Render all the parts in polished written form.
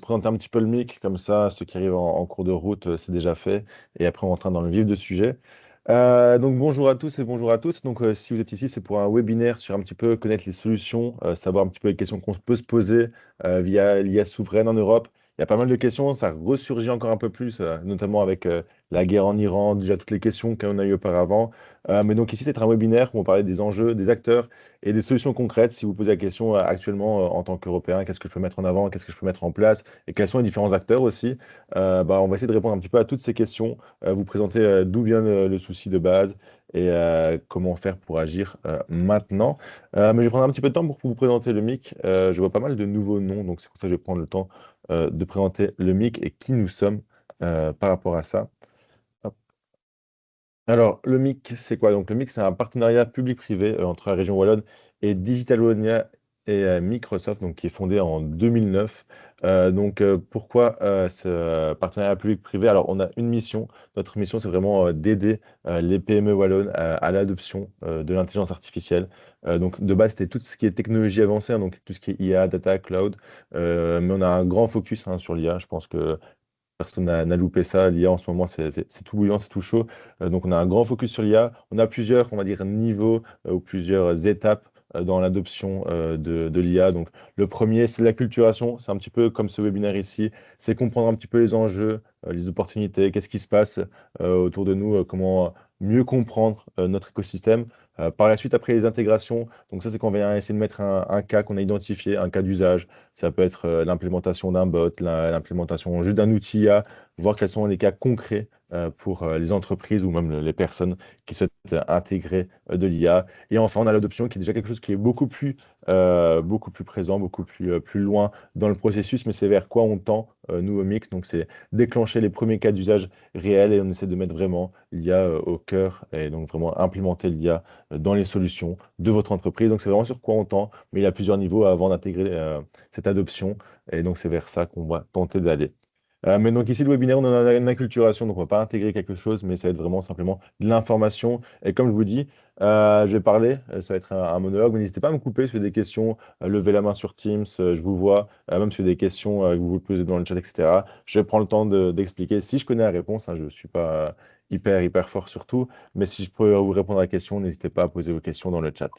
présenter un petit peu le MIC, comme ça, ceux qui arrivent en cours de route, c'est déjà fait. Et après, on rentre dans le vif du sujet. Donc, bonjour à tous et bonjour à toutes. Donc, si vous êtes ici, c'est pour un webinaire sur un petit peu connaître les solutions, savoir un petit peu les questions qu'on peut se poser via l'IA souveraine en Europe. Il y a pas mal de questions, ça ressurgit encore un peu plus, notamment avec la guerre en Iran, déjà toutes les questions qu'on a eues auparavant. Mais donc ici, c'est un webinaire où on parlait des enjeux, des acteurs et des solutions concrètes. Si vous posez la question actuellement en tant qu'Européen, qu'est-ce que je peux mettre en avant, qu'est-ce que je peux mettre en place et quels sont les différents acteurs aussi, on va essayer de répondre un petit peu à toutes ces questions, vous présenter d'où vient le souci de base et comment faire pour agir maintenant. Mais je vais prendre un petit peu de temps pour vous présenter le MIC. Je vois pas mal de nouveaux noms, donc c'est pour ça que je vais prendre le temps de présenter le MIC et qui nous sommes par rapport à ça. Hop. Alors, le MIC, c'est quoi? Donc, le MIC, c'est un partenariat public-privé entre la région Wallonne et Digital Wallonia et Microsoft, donc, qui est fondé en 2009. Pourquoi ce partenariat public-privé? Alors, on a une mission. Notre mission, c'est vraiment d'aider les PME wallonnes à l'adoption de l'intelligence artificielle. Donc, de base, c'était tout ce qui est technologie avancée, hein, donc tout ce qui est IA, data, cloud. Mais on a un grand focus hein, sur l'IA. Je pense que personne n'a loupé ça. L'IA en ce moment, c'est tout bouillant, c'est tout chaud. Donc, on a un grand focus sur l'IA. On a plusieurs, on va dire, niveaux ou plusieurs étapes dans l'adoption de l'IA. Donc, le premier, c'est l'acculturation. C'est un petit peu comme ce webinaire ici. C'est comprendre un petit peu les enjeux, les opportunités, qu'est-ce qui se passe autour de nous, comment mieux comprendre notre écosystème. Par la suite, après les intégrations, donc ça, c'est qu'on va essayer de mettre un cas qu'on a identifié, un cas d'usage. Ça peut être l'implémentation d'un bot, l'implémentation juste d'un outil IA, voir quels sont les cas concrets pour les entreprises ou même les personnes qui souhaitent intégrer de l'IA. Et enfin, on a l'adoption qui est déjà quelque chose qui est beaucoup plus présent, plus loin dans le processus, mais c'est vers quoi on tend, nous, au MIC. Donc, c'est déclencher les premiers cas d'usage réels et on essaie de mettre vraiment l'IA au cœur et donc vraiment implémenter l'IA dans les solutions de votre entreprise. Donc, c'est vraiment sur quoi on tend, mais il y a plusieurs niveaux avant d'intégrer cette adoption. Et donc, c'est vers ça qu'on va tenter d'aller. Mais donc ici, le webinaire, on en a une acculturation, donc on ne va pas intégrer quelque chose, mais ça va être vraiment simplement de l'information. Et comme je vous dis, je vais parler, ça va être un monologue, mais n'hésitez pas à me couper sur des questions, levez la main sur Teams, je vous vois, même sur des questions que vous vous posez dans le chat, etc. Je prends le temps d'expliquer. Si je connais la réponse, hein, je ne suis pas hyper fort sur tout, mais si je peux vous répondre à la question, n'hésitez pas à poser vos questions dans le chat.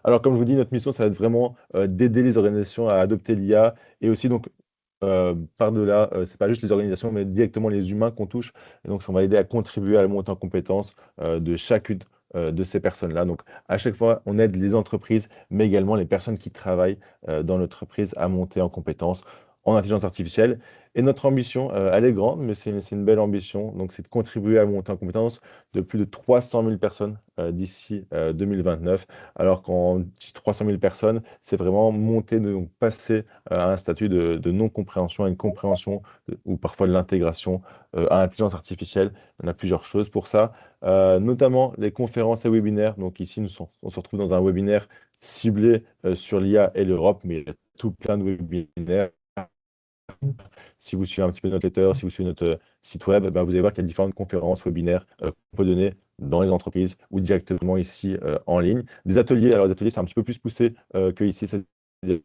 Alors, comme je vous dis, notre mission, ça va être vraiment d'aider les organisations à adopter l'IA et aussi, donc, par-delà, c'est pas juste les organisations, mais directement les humains qu'on touche. Et donc, ça va aider à contribuer à la montée en compétences de chacune de ces personnes-là. Donc, à chaque fois, on aide les entreprises, mais également les personnes qui travaillent dans l'entreprise à monter en compétences en intelligence artificielle. Et notre ambition, elle est grande, mais c'est une belle ambition. Donc, c'est de contribuer à la montée en compétences de plus de 300 000 personnes d'ici 2029. Alors qu'en dit 300 000 personnes, c'est vraiment monter, donc passer à un statut de non-compréhension à une compréhension ou parfois de l'intégration à l'intelligence artificielle. On a plusieurs choses pour ça, notamment les conférences et webinaires. Donc ici, on se retrouve dans un webinaire ciblé sur l'IA et l'Europe, mais il y a tout plein de webinaires. Si vous suivez un petit peu notre letter, si vous suivez notre site web, ben, vous allez voir qu'il y a différentes conférences, webinaires qu'on peut donner dans les entreprises ou directement ici en ligne. Des ateliers, alors les ateliers, c'est un petit peu plus poussé que ici. C'est-à-dire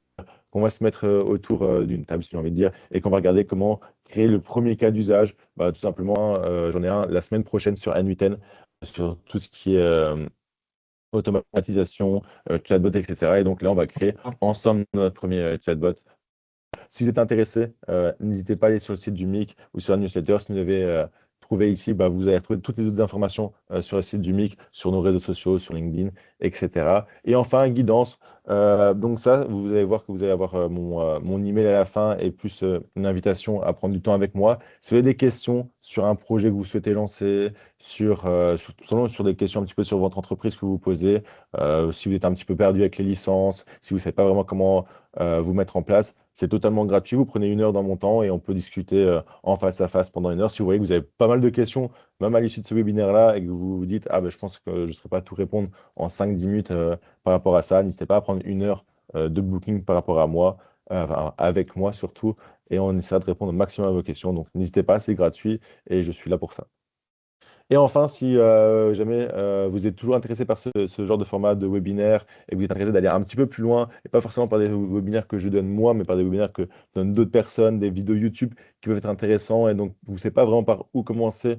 qu'on va se mettre autour d'une table, si j'ai envie de dire, et qu'on va regarder comment créer le premier cas d'usage. Bah, tout simplement, j'en ai un la semaine prochaine sur N8N, sur tout ce qui est automatisation, chatbot, etc. Et donc là, on va créer ensemble notre premier chatbot. Si vous êtes intéressé, n'hésitez pas à aller sur le site du MIC ou sur la newsletter. Si vous avez trouvé ici, bah, vous allez retrouver toutes les autres informations sur le site du MIC, sur nos réseaux sociaux, sur LinkedIn, etc. Et enfin, guidance. Donc ça, vous allez voir que vous allez avoir mon email à la fin et plus une invitation à prendre du temps avec moi. Si vous avez des questions sur un projet que vous souhaitez lancer, sur des questions un petit peu sur votre entreprise que vous posez, si vous êtes un petit peu perdu avec les licences, si vous ne savez pas vraiment comment vous mettre en place. C'est totalement gratuit. Vous prenez une heure dans mon temps et on peut discuter en face à face pendant une heure. Si vous voyez que vous avez pas mal de questions, même à l'issue de ce webinaire-là, et que vous vous dites, ah ben, je pense que je ne saurais pas tout répondre en 5-10 minutes par rapport à ça, n'hésitez pas à prendre une heure de booking par rapport à moi, enfin, avec moi surtout, et on essaiera de répondre au maximum à vos questions. Donc n'hésitez pas, c'est gratuit et je suis là pour ça. Et enfin, si jamais vous êtes toujours intéressé par ce genre de format de webinaire et que vous êtes intéressé d'aller un petit peu plus loin, et pas forcément par des webinaires que je donne moi, mais par des webinaires que donnent d'autres personnes, des vidéos YouTube qui peuvent être intéressants, et donc vous ne savez pas vraiment par où commencer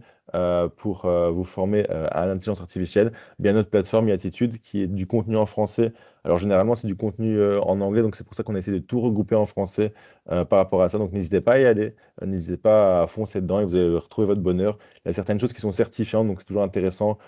pour vous former à l'intelligence artificielle, eh bien notre plateforme Yatitude qui est du contenu en français. Alors généralement, c'est du contenu en anglais, donc c'est pour ça qu'on essaie de tout regrouper en français par rapport à ça. Donc n'hésitez pas à y aller, n'hésitez pas à foncer dedans et vous allez retrouver votre bonheur. Il y a certaines choses qui sont certifiantes, donc c'est toujours intéressant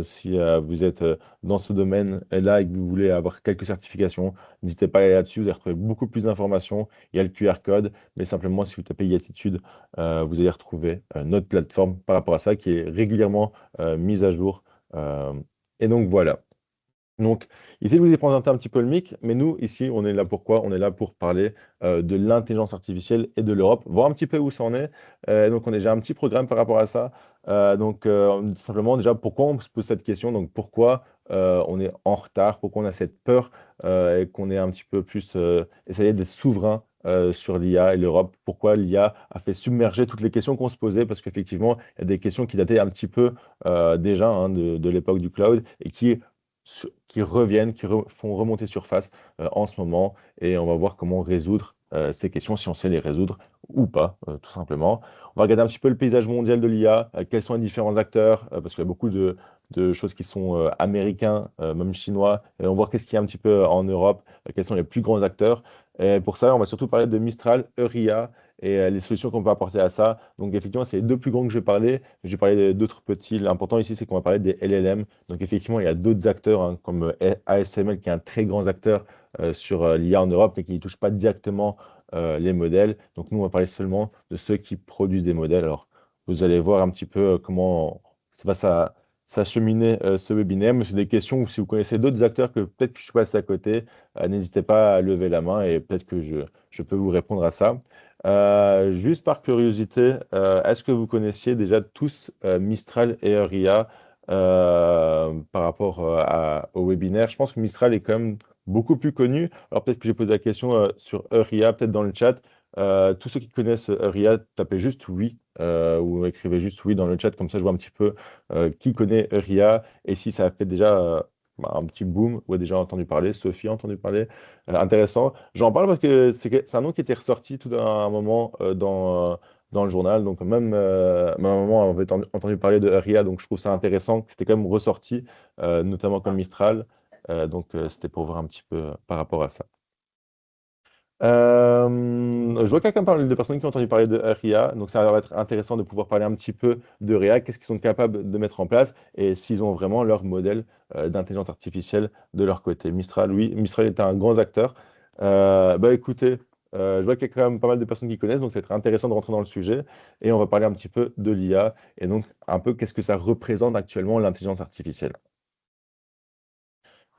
si vous êtes dans ce domaine-là et que vous voulez avoir quelques certifications. N'hésitez pas à aller là-dessus, vous allez retrouver beaucoup plus d'informations. Il y a le QR code, mais simplement si vous tapez Yatitude, vous allez retrouver notre plateforme par rapport à ça qui est régulièrement mise à jour. Euh, et donc voilà. Donc, ici, je vous ai présenté un petit peu le MIC, mais nous, ici, on est là pour quoi? On est là pour parler de l'intelligence artificielle et de l'Europe, voir un petit peu où ça en est. Donc, on a déjà un petit programme par rapport à ça. Simplement, déjà, pourquoi on se pose cette question? Donc, pourquoi on est en retard? Pourquoi on a cette peur et qu'on est un petit peu plus essayer d'être souverain sur l'IA et l'Europe? Pourquoi l'IA a fait submerger toutes les questions qu'on se posait? Parce qu'effectivement, il y a des questions qui dataient un petit peu déjà hein, de l'époque du cloud et qui reviennent, font remonter surface en ce moment. Et on va voir comment résoudre ces questions, si on sait les résoudre ou pas, tout simplement. On va regarder un petit peu le paysage mondial de l'IA, quels sont les différents acteurs, parce qu'il y a beaucoup de choses qui sont américains, même chinois. Et on va voir qu'est-ce qu'il y a un petit peu en Europe, quels sont les plus grands acteurs. Et pour ça, on va surtout parler de Mistral, Euria et les solutions qu'on peut apporter à ça. Donc effectivement, c'est les deux plus grands que je vais parler. Je vais parler d'autres petits. L'important ici, c'est qu'on va parler des LLM. Donc effectivement, il y a d'autres acteurs hein, comme ASML qui est un très grand acteur sur l'IA en Europe, mais qui ne touche pas directement les modèles. Donc nous, on va parler seulement de ceux qui produisent des modèles. Alors, vous allez voir un petit peu comment ça va s'acheminer ce webinaire. Mais c'est des questions où si vous connaissez d'autres acteurs que peut-être que je suis passé à côté, n'hésitez pas à lever la main et peut-être que je peux vous répondre à ça. Juste par curiosité, est-ce que vous connaissiez déjà tous Mistral et Ria par rapport au webinaire? Je pense que Mistral est quand même beaucoup plus connu. Alors peut-être que j'ai posé la question sur Ria, peut-être dans le chat. Tous ceux qui connaissent Ria, tapez juste oui ou écrivez juste oui dans le chat, comme ça je vois un petit peu qui connaît Ria et si ça a fait déjà un petit boom ou a déjà entendu parler. Sophie a entendu parler. Intéressant. J'en parle parce que c'est un nom qui était ressorti tout à un moment dans le journal. Donc, même ma maman avait entendu parler de RIA. Donc, je trouve ça intéressant que c'était quand même ressorti, notamment comme Mistral. C'était pour voir un petit peu par rapport à ça. Je vois quelqu'un parler de personnes qui ont entendu parler de RIA, donc ça va être intéressant de pouvoir parler un petit peu de RIA, qu'est-ce qu'ils sont capables de mettre en place et s'ils ont vraiment leur modèle d'intelligence artificielle de leur côté. Mistral, oui, Mistral est un grand acteur. Écoutez, je vois qu'il y a quand même pas mal de personnes qui connaissent, donc ça va être intéressant de rentrer dans le sujet et on va parler un petit peu de l'IA et donc un peu qu'est-ce que ça représente actuellement l'intelligence artificielle.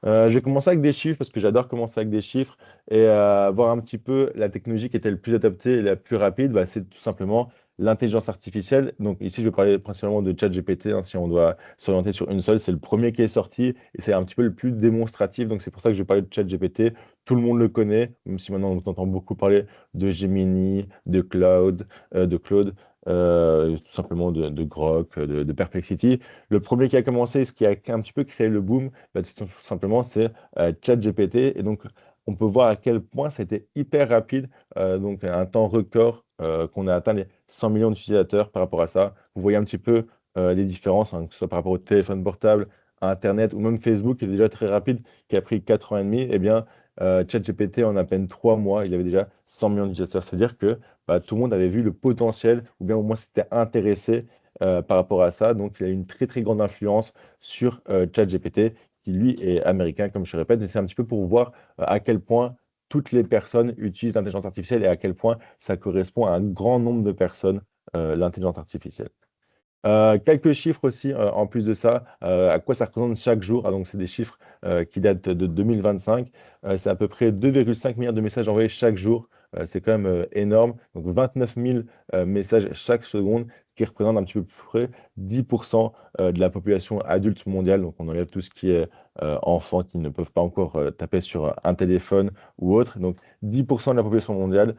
Je vais commencer avec des chiffres parce que j'adore commencer avec des chiffres et voir un petit peu la technologie qui était le plus adaptée et la plus rapide, bah, c'est tout simplement l'intelligence artificielle. Donc ici, je vais parler principalement de ChatGPT, hein, si on doit s'orienter sur une seule. C'est le premier qui est sorti et c'est un petit peu le plus démonstratif. Donc c'est pour ça que je vais parler de ChatGPT. Tout le monde le connaît, même si maintenant on entend beaucoup parler de Gemini, de Claude, tout simplement de Grok, de Perplexity. Le premier qui a commencé, ce qui a un petit peu créé le boom, bah, tout simplement, c'est ChatGPT. Et donc, on peut voir à quel point c'était hyper rapide, donc un temps record qu'on a atteint les 100 millions d'utilisateurs par rapport à ça. Vous voyez un petit peu les différences, hein, que ce soit par rapport au téléphone portable, à Internet ou même Facebook, qui est déjà très rapide, qui a pris 4 ans et demi. Eh bien, ChatGPT, en à peine 3 mois, il avait déjà 100 millions d'utilisateurs. C'est-à-dire que bah, tout le monde avait vu le potentiel, ou bien au moins s'était intéressé par rapport à ça. Donc, il a eu une très, très grande influence sur ChatGPT qui lui est américain, comme je répète, mais c'est un petit peu pour voir à quel point toutes les personnes utilisent l'intelligence artificielle et à quel point ça correspond à un grand nombre de personnes, l'intelligence artificielle. Quelques chiffres aussi en plus de ça, à quoi ça représente chaque jour. Ah, donc, c'est des chiffres qui datent de 2025. C'est à peu près 2,5 milliards de messages envoyés chaque jour c'est quand même énorme. Donc 29 000 messages chaque seconde, ce qui représente un petit peu plus près 10% de la population adulte mondiale. Donc on enlève tout ce qui est enfants qui ne peuvent pas encore taper sur un téléphone ou autre. Donc 10% de la population mondiale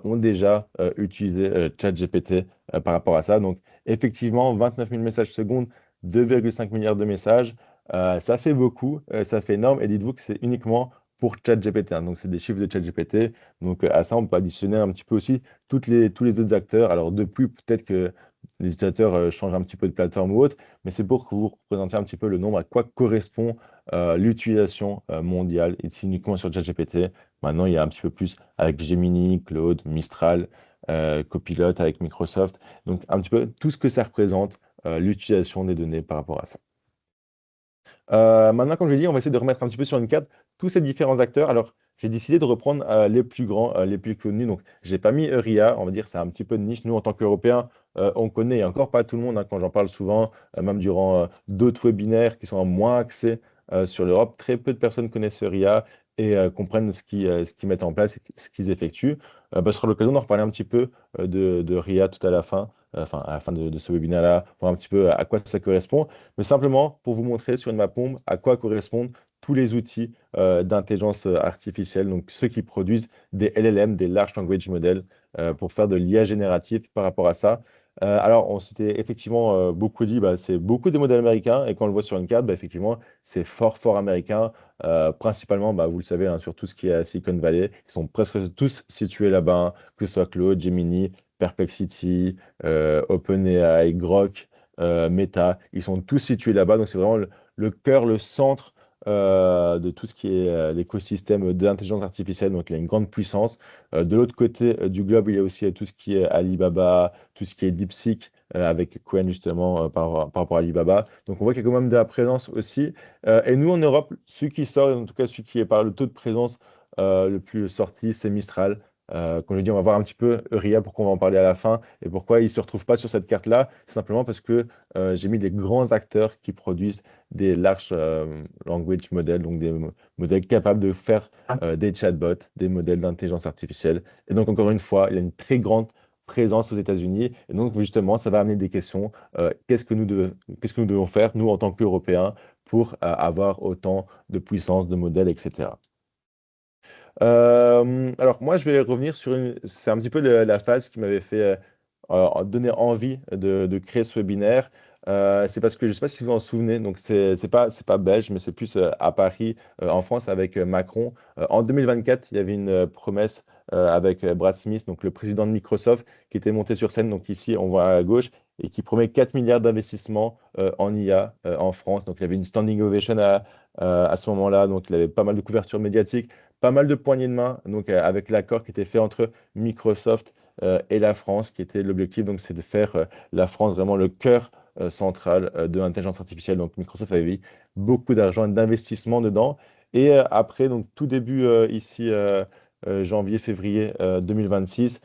ont déjà utilisé ChatGPT par rapport à ça. Donc effectivement, 29 000 messages secondes, 2,5 milliards de messages, ça fait beaucoup, ça fait énorme. Et dites-vous que c'est uniquement pour ChatGPT, hein. Donc c'est des chiffres de ChatGPT. Donc à ça, on peut additionner un petit peu aussi tous les autres acteurs. Alors depuis, peut-être que les utilisateurs changent un petit peu de plateforme ou autre, mais c'est pour que vous représentiez un petit peu le nombre à quoi correspond l'utilisation mondiale, ici uniquement sur ChatGPT. Maintenant, il y a un petit peu plus avec Gemini, Claude, Mistral, Copilot avec Microsoft. Donc, un petit peu tout ce que ça représente, l'utilisation des données par rapport à ça. Maintenant, comme je l'ai dit, on va essayer de remettre un petit peu sur une carte tous ces différents acteurs. Alors, j'ai décidé de reprendre les plus grands, les plus connus. Donc, j'ai pas mis Ria, on va dire, c'est un petit peu de niche. Nous, en tant qu'Européens, on connaît, et encore pas tout le monde, hein, quand j'en parle souvent, même durant d'autres webinaires qui sont moins axés sur l'Europe, très peu de personnes connaissent Ria et comprennent ce qu'ils mettent en place et ce qu'ils effectuent. Ce sera l'occasion d'en reparler un petit peu de Ria tout à la fin, enfin, à la fin de ce webinaire-là, voir un petit peu à quoi ça correspond, mais simplement pour vous montrer sur une mapombe à quoi correspondent tous les outils d'intelligence artificielle, donc ceux qui produisent des LLM, des Large Language Models, pour faire de l'IA générative par rapport à ça. Alors, on s'était effectivement beaucoup dit, bah, c'est beaucoup de modèles américains, et quand on le voit sur une carte, bah, effectivement, c'est fort, fort américain, principalement, bah, vous le savez, hein, sur tout ce qui est à Silicon Valley, ils sont presque tous situés là-bas, hein, que ce soit Claude, Gemini, Perplexity, OpenAI, Grok, Meta, ils sont tous situés là-bas. Donc, c'est vraiment le cœur, le centre de tout ce qui est l'écosystème de l'intelligence artificielle. Donc, il y a une grande puissance. De l'autre côté du globe, il y a aussi tout ce qui est Alibaba, tout ce qui est DeepSeek, avec Qwen justement par rapport à Alibaba. Donc, on voit qu'il y a quand même de la présence aussi. Et nous, en Europe, celui qui sort, en tout cas celui qui est par le taux de présence le plus sorti, c'est Mistral. Comme je dis, on va voir un petit peu Ria, pourquoi on va en parler à la fin et pourquoi il ne se retrouve pas sur cette carte-là. C'est simplement parce que j'ai mis des grands acteurs qui produisent des large language models, donc des modèles capables de faire des chatbots, des modèles d'intelligence artificielle. Et donc, encore une fois, il y a une très grande présence aux États-Unis. Et donc, justement, ça va amener des questions. Qu'est-ce que nous devons faire, nous, en tant qu'Européens, pour avoir autant de puissance, de modèles, etc. Alors moi, je vais revenir sur c'est un petit peu la phase qui m'avait fait donner envie de créer ce webinaire. C'est parce que je ne sais pas si vous vous en souvenez, donc c'est pas belge, mais c'est plus à Paris, en France, avec Macron. En 2024, il y avait une promesse avec Brad Smith, donc le président de Microsoft, qui était monté sur scène. Donc ici, on voit à gauche, et qui promet 4 milliards d'investissements en IA en France. Donc il y avait une standing ovation à ce moment-là. Donc il avait pas mal de couverture médiatique, pas mal de poignées de main, donc avec l'accord qui était fait entre Microsoft et la France, qui était l'objectif, donc c'est de faire la France vraiment le cœur central de l'intelligence artificielle. Donc Microsoft avait mis beaucoup d'argent et d'investissement dedans. Et après, donc tout début ici, janvier, février 2026,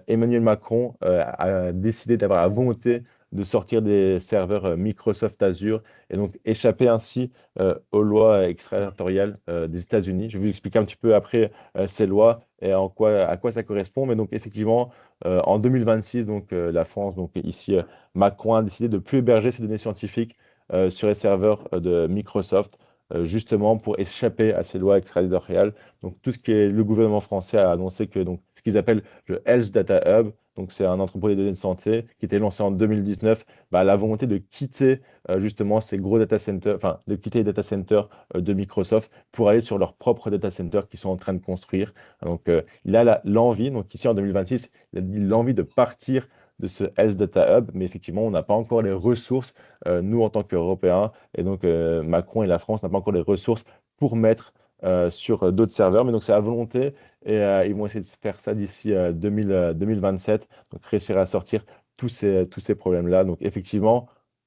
Emmanuel Macron a décidé d'avoir la volonté de sortir des serveurs Microsoft Azure et donc échapper ainsi aux lois extraterritoriales des États-Unis. Je vais vous expliquer un petit peu après ces lois et à quoi ça correspond. Mais donc effectivement, en 2026, donc la France, donc ici Macron a décidé de plus héberger ses données scientifiques sur les serveurs de Microsoft. Justement pour échapper à ces lois extraterritoriales. Donc tout ce qui est le gouvernement français a annoncé que donc ce qu'ils appellent le Health Data Hub, donc c'est un entrepôt des données de santé qui était lancé en 2019, bah, la volonté de quitter justement ces gros data centers, enfin de quitter les data centers de Microsoft pour aller sur leurs propres data centers qu'ils sont en train de construire. Donc il a l'envie, donc ici en 2026, il a dit l'envie de partir de ce Health Data Hub, mais effectivement, on n'a pas encore les ressources, nous en tant qu'Européens, et donc Macron et la France n'ont pas encore les ressources pour mettre sur d'autres serveurs, mais donc c'est à volonté, et ils vont essayer de faire ça d'ici 2027, donc réussir à sortir tous ces problèmes-là. Donc effectivement,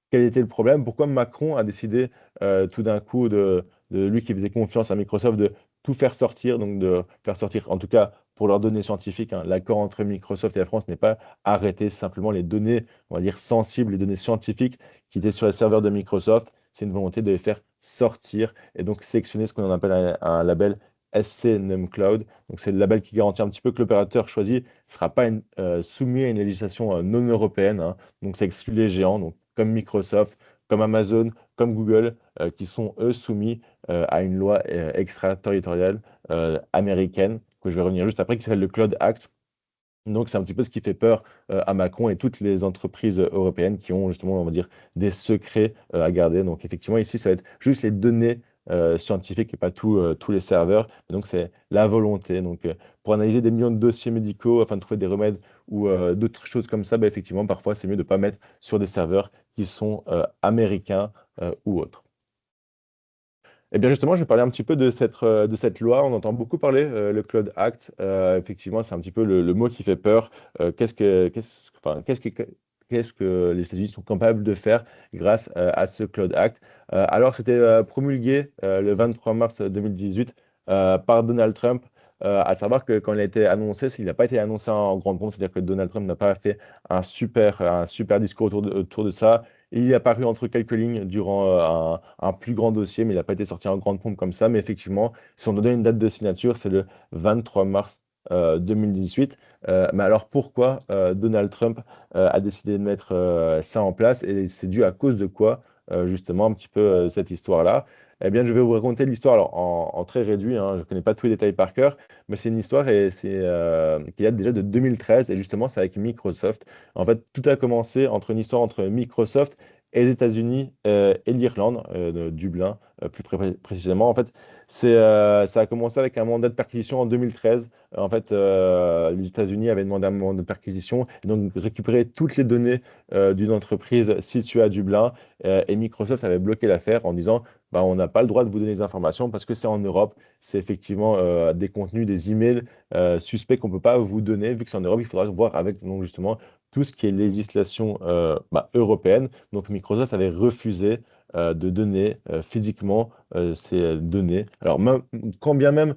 quel était le problème? Pourquoi Macron a décidé tout d'un coup de lui qui faisait confiance à Microsoft de tout faire sortir, donc de faire sortir, en tout cas pour leurs données scientifiques, hein, l'accord entre Microsoft et la France n'est pas arrêté, simplement les données, on va dire sensibles, les données scientifiques qui étaient sur les serveurs de Microsoft, c'est une volonté de les faire sortir et donc sélectionner ce qu'on appelle un label SC Num Cloud. Donc, c'est le label qui garantit un petit peu que l'opérateur choisi ne sera pas soumis à une législation non européenne, hein. Donc, ça exclut les géants, donc, comme Microsoft, comme Amazon, comme Google, qui sont, eux, soumis à une loi extraterritoriale américaine, que je vais revenir juste après, qui s'appelle le Cloud Act. Donc, c'est un petit peu ce qui fait peur à Macron et toutes les entreprises européennes qui ont justement, on va dire, des secrets à garder. Donc, effectivement, ici, ça va être juste les données scientifiques et pas tous les serveurs. Donc, c'est la volonté. Donc, pour analyser des millions de dossiers médicaux afin de trouver des remèdes ou d'autres choses comme ça, bah, effectivement, parfois, c'est mieux de ne pas mettre sur des serveurs qui sont américains ou autres. Eh bien justement, je vais parler un petit peu de cette loi. On entend beaucoup parler, le Cloud Act. Effectivement, c'est un petit peu le mot qui fait peur. Enfin, qu'est-ce que les États-Unis sont capables de faire grâce à ce Cloud Act? Alors, c'était promulgué le 23 mars 2018 par Donald Trump. À savoir que quand il a été annoncé, il n'a pas été annoncé en grande pompe, c'est-à-dire que Donald Trump n'a pas fait un super discours autour de ça. Il est apparu entre quelques lignes durant un plus grand dossier, mais il n'a pas été sorti en grande pompe comme ça. Mais effectivement, si on doit donner une date de signature, c'est le 23 mars 2018. Mais alors pourquoi Donald Trump a décidé de mettre ça en place? Et c'est dû à cause de quoi, justement, un petit peu cette histoire-là? Eh bien, je vais vous raconter l'histoire alors, en très réduit, hein. Je ne connais pas tous les détails par cœur, mais c'est une histoire qui date déjà de 2013. Et justement, c'est avec Microsoft. En fait, tout a commencé entre une histoire entre Microsoft et les États-Unis et l'Irlande, de Dublin, précisément. En fait, ça a commencé avec un mandat de perquisition en 2013. En fait, les États-Unis avaient demandé un mandat de perquisition et donc récupérer toutes les données d'une entreprise située à Dublin. Et Microsoft avait bloqué l'affaire en disant, bah, on n'a pas le droit de vous donner des informations parce que c'est en Europe. C'est effectivement des contenus, des emails suspects qu'on ne peut pas vous donner. Vu que c'est en Europe, il faudra voir avec donc, justement tout ce qui est législation européenne. Donc Microsoft avait refusé de donner physiquement ces données. Alors quand bien même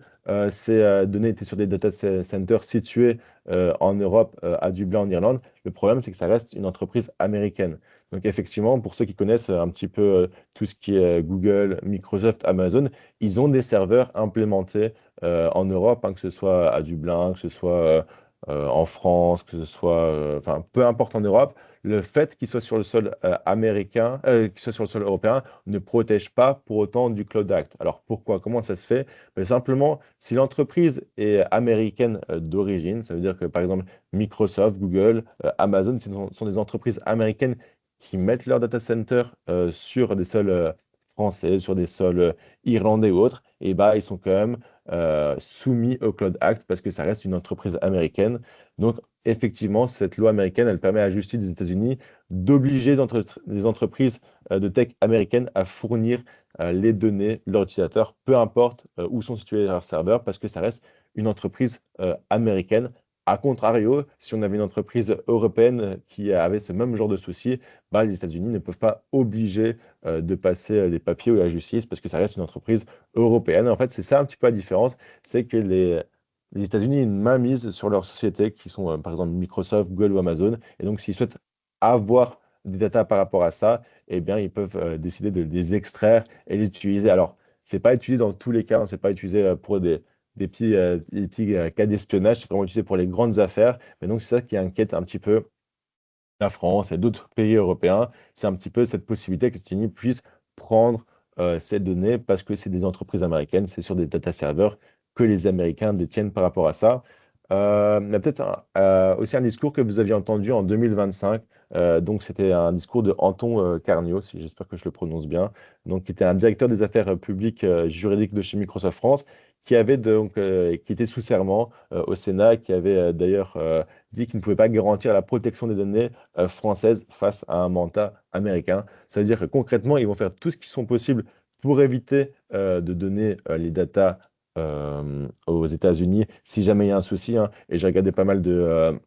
ces données étaient sur des data centers situés en Europe, à Dublin en Irlande, le problème c'est que ça reste une entreprise américaine. Donc effectivement, pour ceux qui connaissent un petit peu tout ce qui est Google, Microsoft, Amazon, ils ont des serveurs implémentés en Europe, hein, que ce soit à Dublin, que ce soit en France, que ce soit, enfin, peu importe en Europe, le fait qu'il soit sur le sol américain, qu'il soit sur le sol européen, ne protège pas pour autant du Cloud Act. Alors pourquoi? Comment ça se fait? Ben, simplement, si l'entreprise est américaine d'origine, ça veut dire que par exemple Microsoft, Google, Amazon, sont des entreprises américaines qui mettent leur data center sur des sols français, sur des sols irlandais ou autres, et bah, ils sont quand même soumis au Cloud Act parce que ça reste une entreprise américaine. Donc, effectivement, cette loi américaine, elle permet à la justice des États-Unis d'obliger les entreprises de tech américaines à fournir les données de leurs utilisateurs, peu importe où sont situés leurs serveurs, parce que ça reste une entreprise américaine. A contrario, si on avait une entreprise européenne qui avait ce même genre de soucis, bah, les États-Unis ne peuvent pas obliger de passer les papiers ou la justice parce que ça reste une entreprise européenne. En fait, c'est ça un petit peu la différence, c'est que les États-Unis ont une mainmise sur leurs sociétés qui sont par exemple Microsoft, Google ou Amazon. Et donc, s'ils souhaitent avoir des datas par rapport à ça, eh bien, ils peuvent décider de les extraire et les utiliser. Alors, c'est pas utilisé dans tous les cas, hein, c'est pas utilisé pour des petits cas d'espionnage, c'est vraiment utilisé pour les grandes affaires. Mais donc, c'est ça qui inquiète un petit peu la France et d'autres pays européens. C'est un petit peu cette possibilité que les États-Unis puissent prendre ces données parce que c'est des entreprises américaines, c'est sur des data servers que les Américains détiennent par rapport à ça. Il y a peut-être aussi un discours que vous aviez entendu en 2025. Donc, c'était un discours de Anton Carnio, si j'espère que je le prononce bien, donc, qui était un directeur des affaires publiques juridiques de chez Microsoft France, qui était sous serment au Sénat, qui avait d'ailleurs dit qu'il ne pouvait pas garantir la protection des données françaises face à un mandat américain. Ça veut dire que concrètement, ils vont faire tout ce qui sont possible pour éviter de donner les datas aux États-Unis si jamais il y a un souci, hein. Et j'ai regardé pas mal de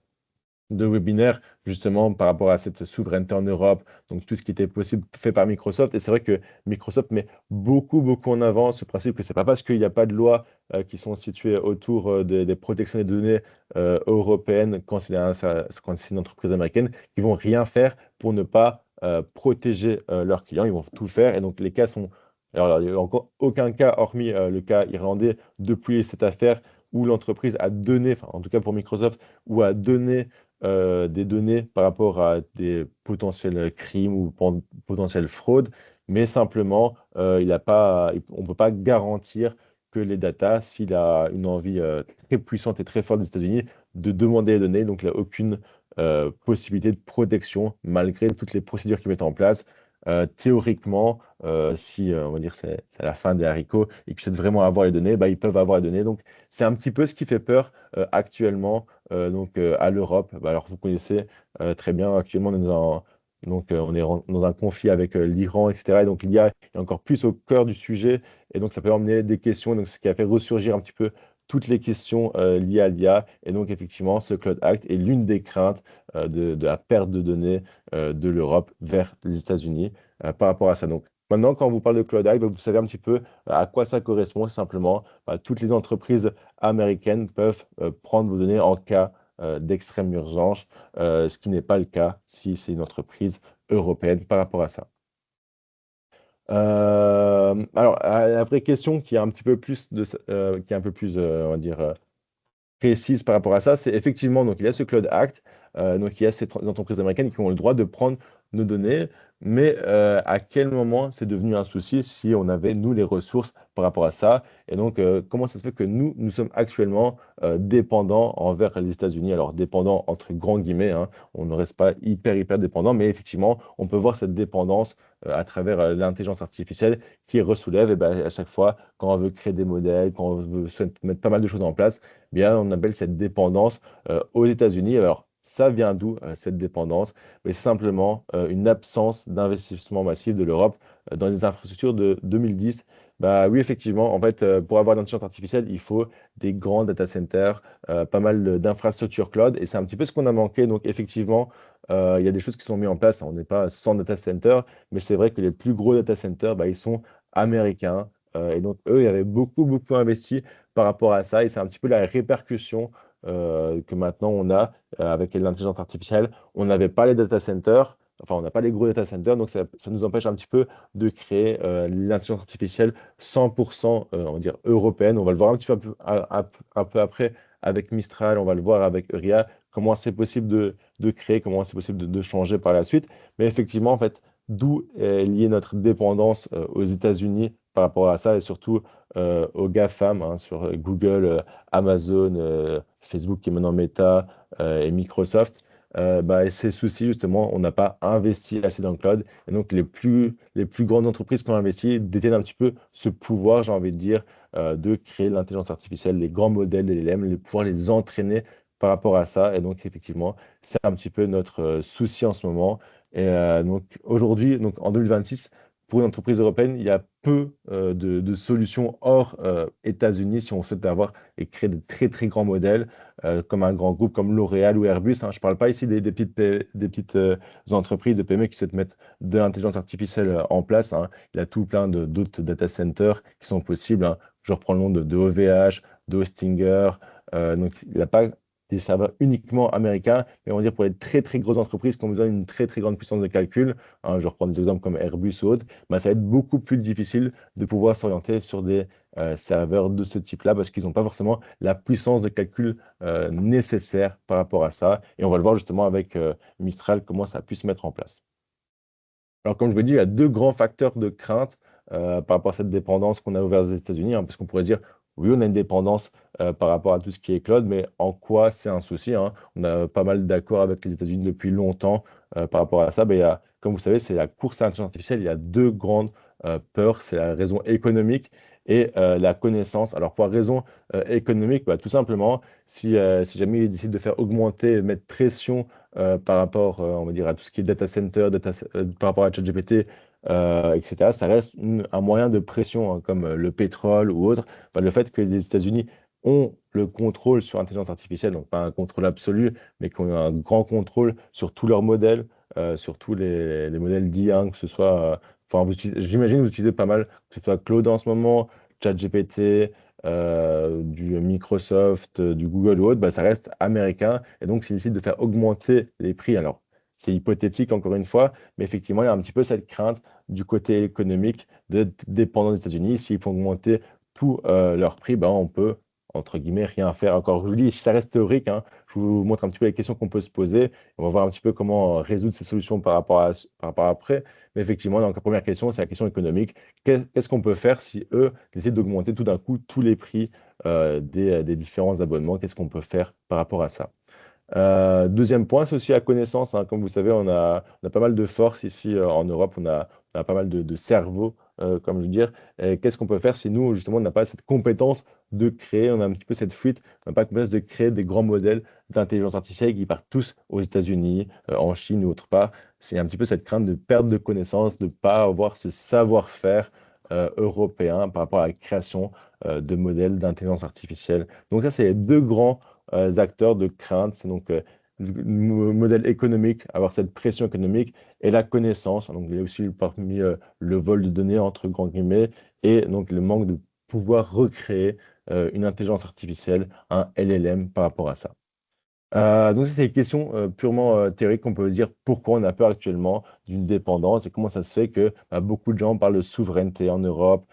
webinaires justement par rapport à cette souveraineté en Europe, donc tout ce qui était possible fait par Microsoft. Et c'est vrai que Microsoft met beaucoup en avant ce principe que c'est pas parce qu'il n'y a pas de loi qui sont situées autour des protections des données européennes quand c'est une entreprise américaine, qui vont rien faire pour ne pas protéger leurs clients. Ils vont tout faire. Et donc les cas sont Alors, il n'y a encore aucun cas, hormis le cas irlandais, depuis cette affaire où l'entreprise a donné, enfin, en tout cas pour Microsoft, où a donné des données par rapport à des potentiels crimes ou potentielles fraudes, mais simplement, on ne peut pas garantir que les datas, s'il a une envie très puissante et très forte des États-Unis, de demander les données, donc il n'y a aucune possibilité de protection malgré toutes les procédures qu'ils mettent en place. Théoriquement, si on va dire c'est à la fin des haricots et qu'ils souhaitent vraiment avoir les données, bah, ils peuvent avoir les données. Donc c'est un petit peu ce qui fait peur actuellement à l'Europe. Bah, alors vous connaissez très bien, actuellement on est dans un conflit avec l'Iran, etc. Et donc l'IA est encore plus au cœur du sujet et donc ça peut emmener des questions. Donc ce qui a fait ressurgir un petit peu toutes les questions liées à l'IA. Et donc effectivement, ce Cloud Act est l'une des craintes de la perte de données de l'Europe vers les États-Unis par rapport à ça. Donc, maintenant, quand on vous parle de Cloud Act, bah, vous savez un petit peu à quoi ça correspond. Simplement, bah, toutes les entreprises américaines peuvent prendre vos données en cas d'extrême urgence, ce qui n'est pas le cas si c'est une entreprise européenne par rapport à ça. Alors, la vraie question qui est un petit peu plus qui est un peu plus, on va dire, précise par rapport à ça, c'est effectivement, donc il y a ce Cloud Act, donc il y a ces entreprises américaines qui ont le droit de prendre nos données, mais à quel moment c'est devenu un souci si on avait, nous, les ressources par rapport à ça? Et donc, comment ça se fait que nous sommes actuellement dépendants envers les États-Unis? Alors, dépendants entre grands guillemets, hein, on ne reste pas hyper dépendant, mais effectivement, on peut voir cette dépendance à travers l'intelligence artificielle qui ressoulève, et ben, à chaque fois, quand on veut créer des modèles, quand on veut mettre pas mal de choses en place, bien, on appelle cette dépendance aux États-Unis. Alors, ça vient d'où cette dépendance? Mais c'est simplement une absence d'investissement massif de l'Europe dans les infrastructures de 2010. Bah oui, effectivement, en fait, pour avoir l'intelligence artificielle, il faut des grands data centers, pas mal d'infrastructures cloud, et c'est un petit peu ce qu'on a manqué. Donc, effectivement, il y a des choses qui sont mises en place. On n'est pas sans data center, mais c'est vrai que les plus gros data centers, bah, ils sont américains. Et donc, eux, ils avaient beaucoup investi par rapport à ça. Et c'est un petit peu la répercussion que maintenant on a avec l'intelligence artificielle. On n'avait pas les data centers, enfin on n'a pas les gros data centers, donc ça nous empêche un petit peu de créer l'intelligence artificielle 100% on va dire européenne. On va le voir un petit peu, un peu après avec Mistral, on va le voir avec Euria, comment c'est possible de créer, comment c'est possible de changer par la suite. Mais effectivement, en fait, d'où est liée notre dépendance aux États-Unis par rapport à ça et surtout aux GAFAM, hein, sur Google, Amazon, Facebook qui est maintenant Meta et Microsoft. Bah, et ces soucis, justement, on n'a pas investi assez dans le cloud. Et donc, les plus grandes entreprises qui ont investi détiennent un petit peu ce pouvoir, j'ai envie de dire, de créer l'intelligence artificielle, les grands modèles LLM, pouvoir les entraîner par rapport à ça. Et donc, effectivement, c'est un petit peu notre souci en ce moment. Et donc, aujourd'hui, donc en 2026, pour une entreprise européenne, il y a peu de solutions hors États-Unis si on souhaite avoir et créer de très grands modèles comme un grand groupe comme L'Oréal ou Airbus, hein. Je ne parle pas ici des petites entreprises, des PME qui souhaitent mettre de l'intelligence artificielle en place, hein. Il y a tout plein d'autres data centers qui sont possibles, hein. Je reprends le nom de OVH, d'Hostinger. Donc, il n'y a pas des serveurs uniquement américains, mais on va dire pour les très grosses entreprises qui ont besoin d'une très grande puissance de calcul, hein. Je reprends des exemples comme Airbus ou autres, bah, ça va être beaucoup plus difficile de pouvoir s'orienter sur des serveurs de ce type-là parce qu'ils n'ont pas forcément la puissance de calcul nécessaire par rapport à ça. Et on va le voir justement avec Mistral, comment ça a pu se mettre en place. Alors, comme je vous l'ai dit, il y a deux grands facteurs de crainte par rapport à cette dépendance qu'on a vers les États-Unis, hein, parce qu'on pourrait dire, oui, on a une dépendance par rapport à tout ce qui est cloud, mais en quoi c'est un souci, hein? On a pas mal d'accords avec les États-Unis depuis longtemps par rapport à ça. Ben, comme vous savez, c'est la course à l'intelligence artificielle. Il y a deux grandes peurs, c'est la raison économique et la connaissance. Alors, pour la raison économique, bah, tout simplement, si jamais ils décident de faire augmenter, mettre pression par rapport, on va dire, à tout ce qui est data center, par rapport à ChatGPT, etc. Ça reste un moyen de pression, hein, comme le pétrole ou autre. Bah, le fait que les États-Unis ont le contrôle sur l'intelligence artificielle, donc pas un contrôle absolu, mais qui ont un grand contrôle sur tous leurs modèles, sur tous les modèles d'IA, hein, que ce soit, enfin, j'imagine que vous utilisez pas mal, que ce soit Claude en ce moment, ChatGPT, du Microsoft, du Google ou autre, bah, ça reste américain. Et donc, s'ils décident de faire augmenter les prix, alors c'est hypothétique encore une fois, mais effectivement, il y a un petit peu cette crainte du côté économique de dépendance des États-Unis. S'ils font augmenter tout leur prix, ben, on peut, entre guillemets, rien faire. Encore, je vous dis, ça reste théorique, hein. Je vous montre un petit peu les questions qu'on peut se poser. On va voir un petit peu comment résoudre ces solutions par rapport à après. Mais effectivement, donc, la première question, c'est la question économique. Qu'est-ce qu'on peut faire si eux décident d'augmenter tout d'un coup tous les prix des différents abonnements? Qu'est-ce qu'on peut faire par rapport à ça? Deuxième point, c'est aussi la connaissance, hein. Comme vous savez, on a pas mal de force ici en Europe, on a pas mal de cerveaux, comme je veux dire. Et qu'est-ce qu'on peut faire si nous, justement, on n'a pas cette compétence de créer, on a un petit peu cette fuite, on n'a pas la compétence de créer des grands modèles d'intelligence artificielle qui partent tous aux États-Unis, en Chine ou autre part. C'est un petit peu cette crainte de perte de connaissance, de ne pas avoir ce savoir-faire européen par rapport à la création de modèles d'intelligence artificielle. Donc ça, c'est les deux grands acteurs de crainte. C'est donc le modèle économique, avoir cette pression économique et la connaissance. Donc, il y a aussi parmi le vol de données, entre grands guillemets, et donc le manque de pouvoir recréer une intelligence artificielle, un LLM par rapport à ça. Donc, ça, c'est des questions purement théoriques qu'on peut dire pourquoi on a peur actuellement d'une dépendance et comment ça se fait que bah, beaucoup de gens parlent de souveraineté en Europe,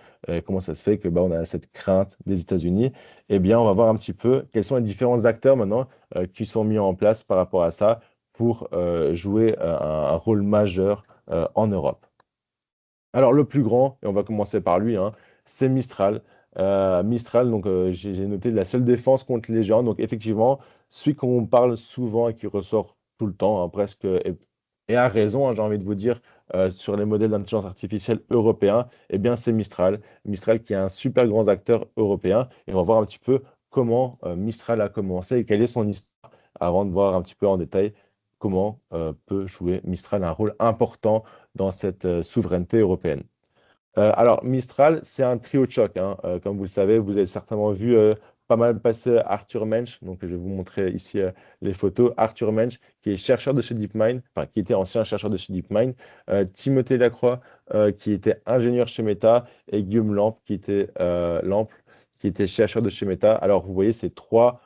comment ça se fait que bah, on a cette crainte des États-Unis. Eh bien, on va voir un petit peu quels sont les différents acteurs maintenant qui sont mis en place par rapport à ça pour jouer un rôle majeur en Europe. Alors, le plus grand, et on va commencer par lui, hein, c'est Mistral. Mistral, donc j'ai noté la seule défense contre les géants. Donc, effectivement, celui qu'on parle souvent et qui ressort tout le temps, hein, presque, et a raison, hein, j'ai envie de vous dire, sur les modèles d'intelligence artificielle européens, eh bien, c'est Mistral. Mistral qui est un super grand acteur européen. Et on va voir un petit peu comment Mistral a commencé et quelle est son histoire avant de voir un petit peu en détail comment peut jouer Mistral un rôle important dans cette souveraineté européenne. Alors, Mistral, c'est un trio de choc, hein. Comme vous le savez, vous avez certainement vu pas mal passer Arthur Mensch. Donc, je vais vous montrer ici les photos. Arthur Mensch, qui est chercheur de chez DeepMind, enfin, qui était ancien chercheur de chez DeepMind. Timothée Lacroix, qui était ingénieur chez Meta. Et Guillaume Lample, qui était chercheur de chez Meta. Alors, vous voyez, c'est trois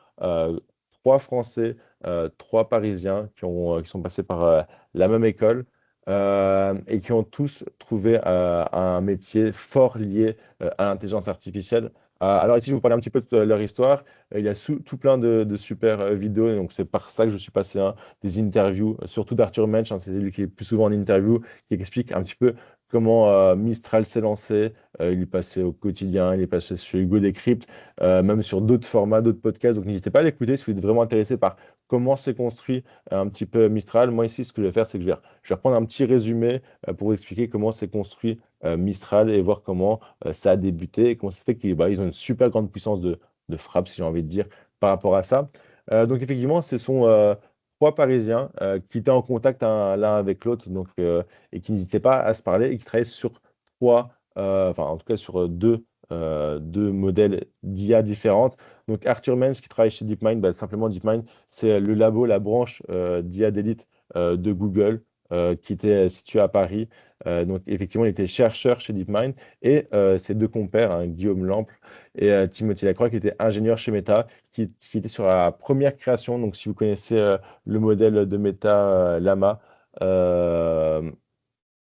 Français, trois Parisiens qui sont passés par la même école et qui ont tous trouvé un métier fort lié à l'intelligence artificielle. Alors ici, je vais vous parler un petit peu de leur histoire. Il y a tout plein de super vidéos, et donc c'est par ça que je suis passé, hein, des interviews, surtout d'Arthur Mensch, hein, c'est lui qui est le plus souvent en interview, qui explique un petit peu comment Mistral s'est lancé. Il est passé au quotidien, il est passé sur Hugo Décrypte, même sur d'autres formats, d'autres podcasts. Donc n'hésitez pas à l'écouter si vous êtes vraiment intéressé par comment s'est construit un petit peu Mistral. Moi ici, ce que je vais faire, c'est que je vais reprendre un petit résumé pour vous expliquer comment s'est construit Mistral et voir comment ça a débuté et comment ça se fait qu'ils ils ont une super grande puissance de frappe, si j'ai envie de dire, par rapport à ça. Donc effectivement, ce sont trois Parisiens qui étaient en contact l'un avec l'autre et qui n'hésitaient pas à se parler et qui travaillaient sur enfin en tout cas sur deux modèles d'IA différentes. Donc Arthur Mensch qui travaille chez DeepMind, bah, simplement DeepMind, c'est le labo, la branche d'IA d'élite de Google, qui était situé à Paris. Donc, effectivement, il était chercheur chez DeepMind. Et ses deux compères, hein, Guillaume Lample et Timothy Lacroix, qui étaient ingénieurs chez Meta, qui étaient sur la première création. Donc, si vous connaissez le modèle de Meta Llama, euh,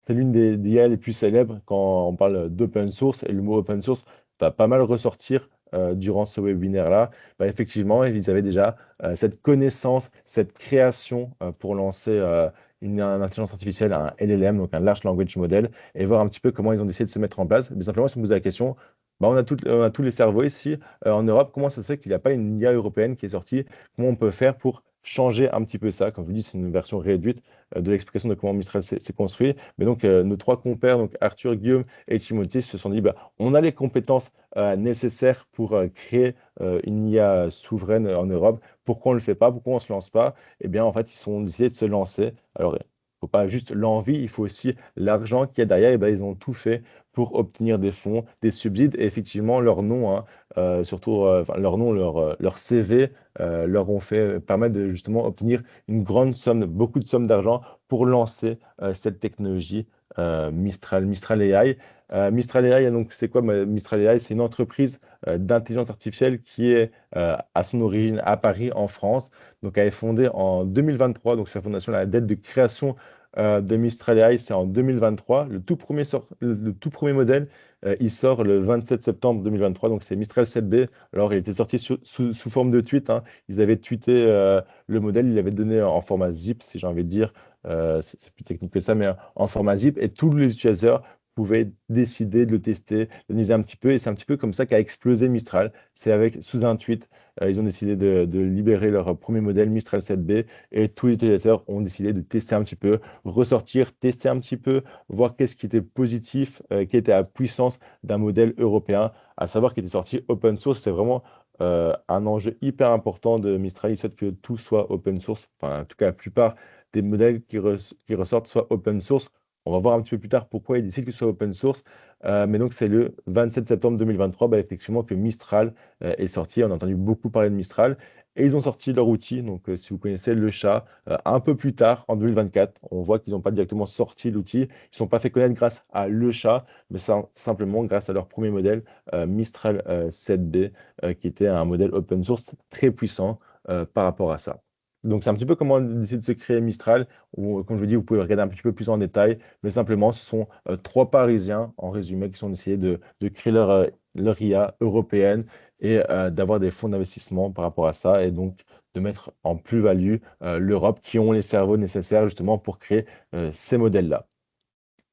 c'est l'une des IA les plus célèbres quand on parle d'open source. Et le mot open source va pas mal ressortir durant ce webinaire-là. Bah, effectivement, ils avaient déjà cette connaissance, cette création pour lancer une intelligence artificielle, un LLM, donc un Large Language Model, et voir un petit peu comment ils ont décidé de se mettre en place. Mais simplement, si on me pose la question, bah, on a tous les cerveaux ici en Europe. Comment ça se fait qu'il n'y a pas une IA européenne qui est sortie? Comment on peut faire pour changer un petit peu ça? Comme je vous dis, c'est une version réduite de l'explication de comment Mistral s'est construit. Mais donc, nos trois compères, donc Arthur, Guillaume et Timothée, se sont dit, bah, on a les compétences nécessaires pour créer une IA souveraine en Europe. Pourquoi on ne le fait pas? Pourquoi on ne se lance pas? Eh bien, en fait, ils ont décidé de se lancer. Alors, il ne faut pas juste l'envie, il faut aussi l'argent qu'il y a derrière. Et ben, ils ont tout fait pour obtenir des fonds, des subsides. Et effectivement, leur nom, hein, surtout enfin, leur nom, leur CV, leur ont fait permettre de justement obtenir une grande somme, beaucoup de sommes d'argent pour lancer cette technologie Mistral AI. Mistral AI, donc c'est quoi Mistral AI? C'est une entreprise d'intelligence artificielle qui est à son origine à Paris, en France. Donc elle est fondée en 2023. Donc sa fondation, la date de création de Mistral AI, c'est en 2023. Le tout premier modèle, il sort le 27 septembre 2023. Donc c'est Mistral 7B. Alors il était sorti sous forme de tweet, hein. Ils avaient tweeté le modèle, ils l'avaient donné en format zip, si j'ai envie de dire. C'est plus technique que ça, mais en format zip. Et tous les utilisateurs pouvaient décider de le tester, d'analyser un petit peu. Et c'est un petit peu comme ça qu'a explosé Mistral. C'est avec, sous un tweet, ils ont décidé de libérer leur premier modèle Mistral 7B. Et tous les utilisateurs ont décidé de tester un petit peu, ressortir, tester un petit peu, voir qu'est-ce qui était positif, quelle était la puissance d'un modèle européen, à savoir qu'il était sorti open source. C'est vraiment un enjeu hyper important de Mistral. Il souhaite que tout soit open source. Enfin, en tout cas, la plupart des modèles qui ressortent soient open source. On va voir un petit peu plus tard pourquoi ils décident que ce soit open source. Mais donc, c'est le 27 septembre 2023, bah, effectivement, que Mistral est sorti. On a entendu beaucoup parler de Mistral. Et ils ont sorti leur outil. Donc, si vous connaissez le chat, un peu plus tard, en 2024, on voit qu'ils n'ont pas directement sorti l'outil. Ils ne sont pas fait connaître grâce à le chat, mais simplement grâce à leur premier modèle, Mistral 7B, qui était un modèle open source très puissant par rapport à ça. Donc, c'est un petit peu comment on décide de se créer Mistral, où, comme je vous dis, vous pouvez regarder un petit peu plus en détail, mais simplement, ce sont trois Parisiens, en résumé, qui sont essayés de créer leur IA européenne et d'avoir des fonds d'investissement par rapport à ça, et donc de mettre en plus-value l'Europe, qui ont les cerveaux nécessaires justement pour créer ces modèles-là.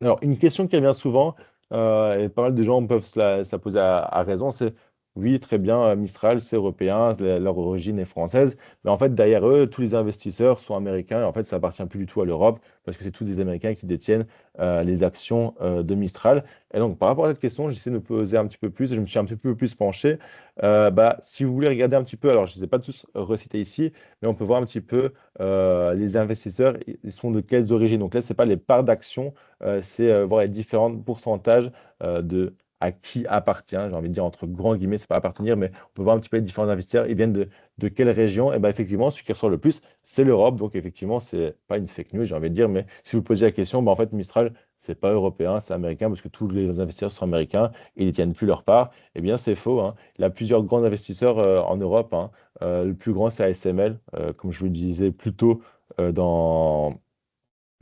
Alors, une question qui revient souvent, et pas mal de gens peuvent se la poser à raison, c'est oui, très bien, Mistral, c'est européen, leur origine est française, mais en fait, derrière eux, tous les investisseurs sont américains, et en fait, ça appartient plus du tout à l'Europe, parce que c'est tous des Américains qui détiennent les actions de Mistral. Et donc, par rapport à cette question, j'essaie de me poser un petit peu plus, et je me suis un petit peu plus penché. Bah, si vous voulez regarder un petit peu, alors je ne les ai pas tous recités ici, mais on peut voir un petit peu les investisseurs, ils sont de quelles origines. Donc là, ce n'est pas les parts d'actions, c'est voir les différents pourcentages de à qui appartient, j'ai envie de dire entre grands guillemets, c'est pas appartenir, mais on peut voir un petit peu les différents investisseurs, ils viennent de quelle région? Et ben effectivement, celui qui ressort le plus, c'est l'Europe. Donc effectivement, c'est pas une fake news, j'ai envie de dire, mais si vous posez la question, ben, en fait, Mistral, c'est pas européen, c'est américain, parce que tous les investisseurs sont américains et ils ne tiennent plus leur part. Eh bien, c'est faux, hein. Il y a plusieurs grands investisseurs en Europe, hein. Le plus grand, c'est ASML, comme je vous le disais plus tôt dans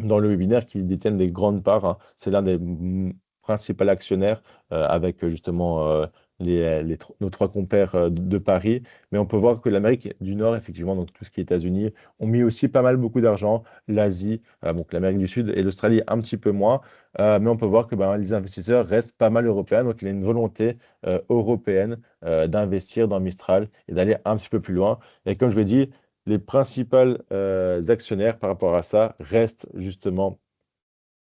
le webinaire, qui détiennent des grandes parts, hein. C'est l'un des principaux actionnaires avec justement nos trois compères de Paris. Mais on peut voir que l'Amérique du Nord, effectivement, donc tout ce qui est États-Unis, ont mis aussi pas mal beaucoup d'argent. L'Asie, donc l'Amérique du Sud et l'Australie un petit peu moins. Mais on peut voir que ben, les investisseurs restent pas mal européens. Donc il y a une volonté européenne d'investir dans Mistral et d'aller un petit peu plus loin. Et comme je l'ai dit, les principaux actionnaires par rapport à ça restent justement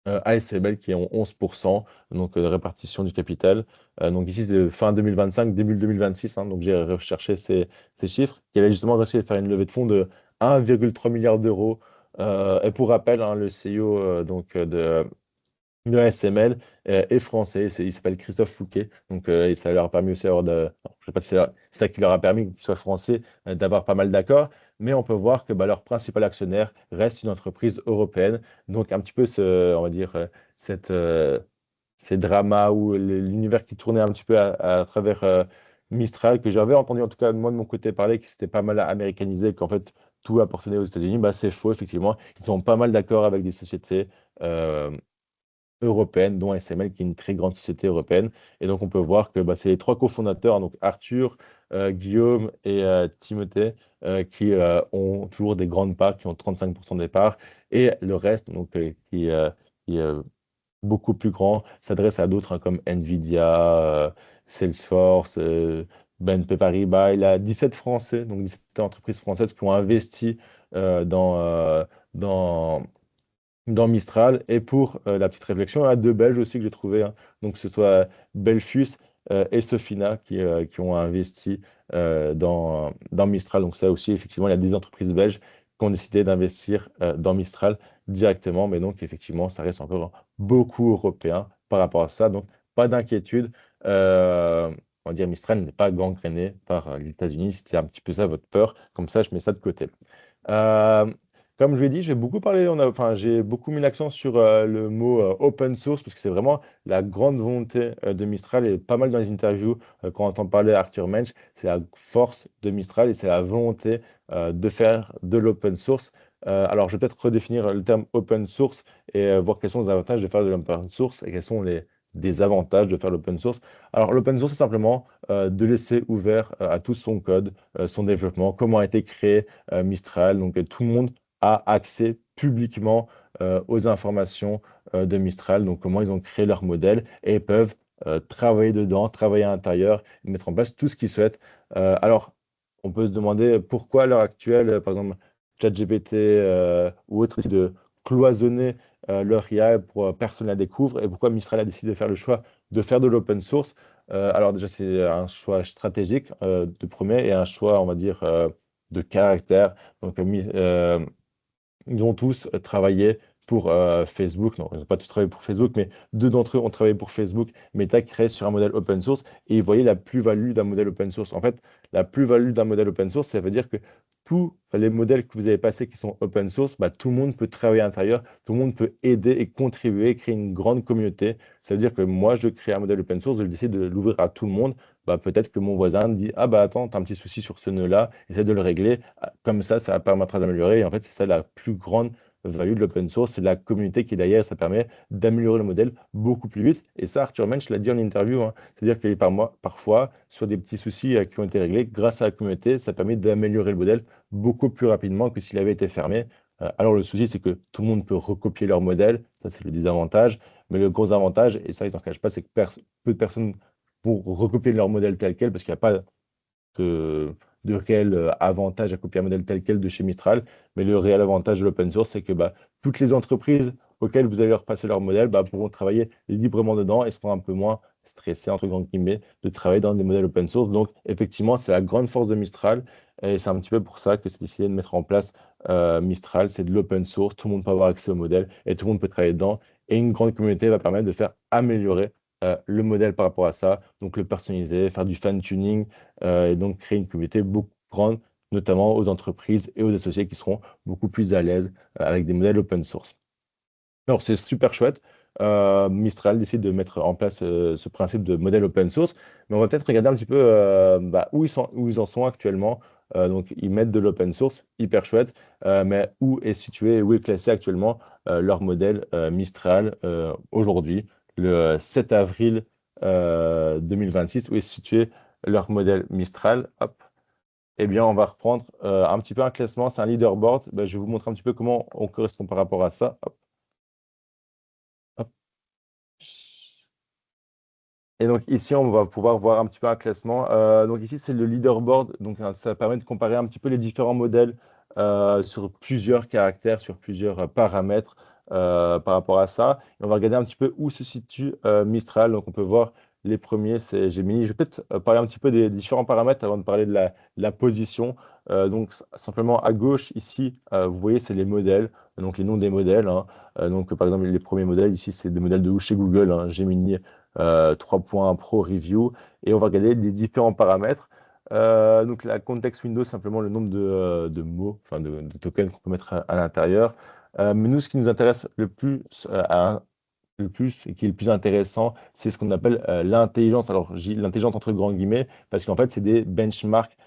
ASML qui ont 11%, donc de répartition du capital. Donc ici, c'est fin 2025, début 2026, hein, donc j'ai recherché ces chiffres, qui avaient justement réussi à faire une levée de fonds de 1,3 milliard d'euros. Et pour rappel, hein, le CEO donc, de ASML est français, il s'appelle Christophe Fouquet, donc et ça leur a permis aussi d'avoir non, je sais pas si c'est ça qui leur a permis qu'il soit français, d'avoir pas mal d'accords, mais on peut voir que bah, leur principal actionnaire reste une entreprise européenne, donc un petit peu on va dire cette, ces dramas ou l'univers qui tournait un petit peu à travers Mistral, que j'avais entendu en tout cas moi de mon côté parler, que c'était pas mal américanisé, qu'en fait tout appartenait aux États-Unis, bah, c'est faux effectivement, ils ont pas mal d'accords avec des sociétés euh, européenne, dont SML, qui est une très grande société européenne. Et donc, on peut voir que bah, c'est les trois cofondateurs, donc Arthur, Guillaume et Timothée, qui ont toujours des grandes parts, qui ont 35% des parts. Et le reste, donc, qui est beaucoup plus grand, s'adresse à d'autres hein, comme Nvidia, Salesforce, BNP Paribas. Il a 17 Français, donc 17 entreprises françaises qui ont investi dans dans Mistral. Et pour la petite réflexion, il y a deux Belges aussi que j'ai trouvé, hein. Donc, que ce soit Belfus et Sofina qui ont investi dans Mistral. Donc, ça aussi, effectivement, il y a des entreprises belges qui ont décidé d'investir dans Mistral directement. Mais donc, effectivement, ça reste encore beaucoup européen par rapport à ça. Donc, pas d'inquiétude. Euh, on va dire Mistral n'est pas gangréné par les États-Unis. C'était un petit peu ça votre peur. Comme ça, je mets ça de côté. Euh, Comme je l'ai dit, j'ai beaucoup parlé, enfin, j'ai beaucoup mis l'accent sur le mot open source parce que c'est vraiment la grande volonté de Mistral et pas mal dans les interviews quand on entend parler d'Arthur Mensch, c'est la force de Mistral et c'est la volonté de faire de l'open source. Alors, je vais peut-être redéfinir le terme open source et voir quels sont les avantages de faire de l'open source et quels sont les désavantages de faire de l'open source. Alors, l'open source, c'est simplement de laisser ouvert à tout son code, son développement, comment a été créé Mistral. Donc, tout le monde a accès publiquement aux informations de Mistral, donc comment ils ont créé leur modèle et peuvent travailler dedans, travailler à l'intérieur, et mettre en place tout ce qu'ils souhaitent. Alors, on peut se demander pourquoi à l'heure actuelle, par exemple, ChatGPT ou autre, décide de cloisonner leur IA pour personne ne la découvre et pourquoi Mistral a décidé de faire le choix de faire de l'open source. Alors déjà, c'est un choix stratégique de premier et un choix, on va dire, de caractère. Donc, ils ont tous travaillé pour Facebook. Non, ils n'ont pas tous travaillé pour Facebook, mais deux d'entre eux ont travaillé pour Facebook. Meta créé sur un modèle open source et ils voyaient la plus-value d'un modèle open source. En fait, la plus-value d'un modèle open source, ça veut dire que tous les modèles que vous avez passés qui sont open source, bah, tout le monde peut travailler à l'intérieur, tout le monde peut aider et contribuer, créer une grande communauté. Ça veut dire que moi, je crée un modèle open source, je décide de l'ouvrir à tout le monde. Bah, peut-être que mon voisin dit, ah bah attends, tu as un petit souci sur ce nœud-là, essaie de le régler. Comme ça permettra d'améliorer. Et en fait, c'est ça la plus grande value de l'open source, c'est la communauté qui est derrière. Ça permet d'améliorer le modèle beaucoup plus vite. Et ça, Arthur Mensch l'a dit en interview, hein. C'est-à-dire que parfois, sur des petits soucis qui ont été réglés, grâce à la communauté, ça permet d'améliorer le modèle beaucoup plus rapidement que s'il avait été fermé. Alors le souci, c'est que tout le monde peut recopier leur modèle. Ça, c'est le désavantage. Mais le gros avantage, et ça, ils n'en cachent pas, c'est que peu de personnes vont recopier leur modèle tel quel parce qu'il n'y a pas de, de réel avantage à copier un modèle tel quel de chez Mistral. Mais le réel avantage de l'open source, c'est que bah, toutes les entreprises auxquelles vous allez leur passer leur modèle bah, pourront travailler librement dedans et seront un peu moins stressés, entre grands guillemets, de travailler dans des modèles open source. Donc, effectivement, c'est la grande force de Mistral. Et c'est un petit peu pour ça que c'est décidé de mettre en place Mistral. C'est de l'open source. Tout le monde peut avoir accès au modèle et tout le monde peut travailler dedans. Et une grande communauté va permettre de faire améliorer le modèle par rapport à ça. Donc, le personnaliser, faire du fine-tuning et donc créer une communauté beaucoup plus grande, notamment aux entreprises et aux associés qui seront beaucoup plus à l'aise avec des modèles open source. Alors, c'est super chouette. Mistral décide de mettre en place ce principe de modèle open source, mais on va peut-être regarder un petit peu bah, où ils en sont actuellement. Donc, ils mettent de l'open source, hyper chouette, mais où est situé, où est classé actuellement leur modèle Mistral aujourd'hui, le 7 avril 2026, où est situé leur modèle Mistral. Hop. Eh bien, on va reprendre un petit peu un classement, c'est un leaderboard. Ben, je vais vous montrer un petit peu comment on correspond par rapport à ça. Hop, hop. Et donc ici, on va pouvoir voir un petit peu un classement. Donc ici, c'est le leaderboard. Donc ça permet de comparer un petit peu les différents modèles sur plusieurs caractères, sur plusieurs paramètres par rapport à ça. Et on va regarder un petit peu où se situe Mistral. Donc on peut voir les premiers, c'est Gemini. Je vais peut-être parler un petit peu des différents paramètres avant de parler de la position. Donc simplement à gauche, ici, vous voyez, c'est les modèles, donc les noms des modèles, hein. Donc par exemple, les premiers modèles, ici, c'est des modèles de chez Google, hein, Gemini 3.1 Pro Review, et on va regarder les différents paramètres. Donc la context window, simplement le nombre de mots, enfin de tokens qu'on peut mettre à l'intérieur. Mais nous, ce qui nous intéresse le plus et qui est le plus intéressant, c'est ce qu'on appelle l'intelligence. Alors, j'ai l'intelligence entre grands guillemets, parce qu'en fait, c'est des benchmarks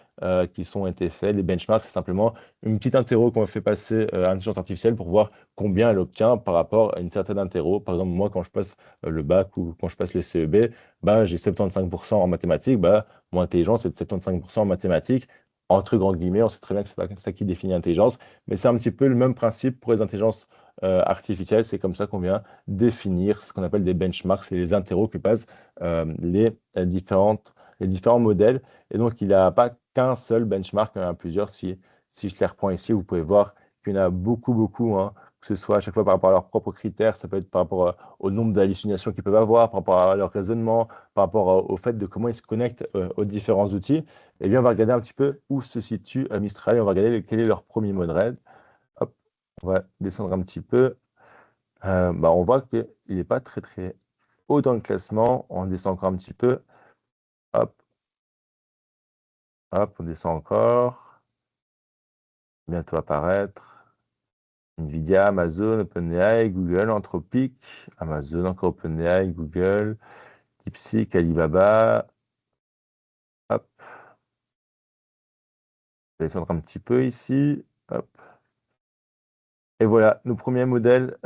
qui sont été faits. Les benchmarks, c'est simplement une petite interro qu'on fait passer à l'intelligence artificielle pour voir combien elle obtient par rapport à une certaine interro. Par exemple, moi, quand je passe le bac ou quand je passe le CEB, bah, j'ai 75% en mathématiques. Bah, mon intelligence est de 75% en mathématiques. Entre grands guillemets, on sait très bien que c'est pas ça qui définit l'intelligence, mais c'est un petit peu le même principe pour les intelligences artificielles. C'est comme ça qu'on vient définir ce qu'on appelle des benchmarks, c'est les interros que passent les différents modèles. Et donc, il n'y a pas qu'un seul benchmark, il y en a plusieurs. Si je les reprends ici, vous pouvez voir qu'il y en a beaucoup, beaucoup, hein, que ce soit à chaque fois par rapport à leurs propres critères, ça peut être par rapport au nombre d'hallucinations qu'ils peuvent avoir, par rapport à leur raisonnement, par rapport au fait de comment ils se connectent aux différents outils. Et bien, on va regarder un petit peu où se situe Mistral et on va regarder quel est leur premier modèle. Hop, on va descendre un petit peu. Bah, on voit qu'il n'est pas très très haut dans le classement. On descend encore un petit peu. Hop, hop, on descend encore. Bientôt apparaître. Nvidia, Amazon, OpenAI, Google, Anthropic, Amazon, encore OpenAI, Google, DeepSeek, Alibaba. Hop, je vais descendre un petit peu ici. Hop. Et voilà, nos premiers modèles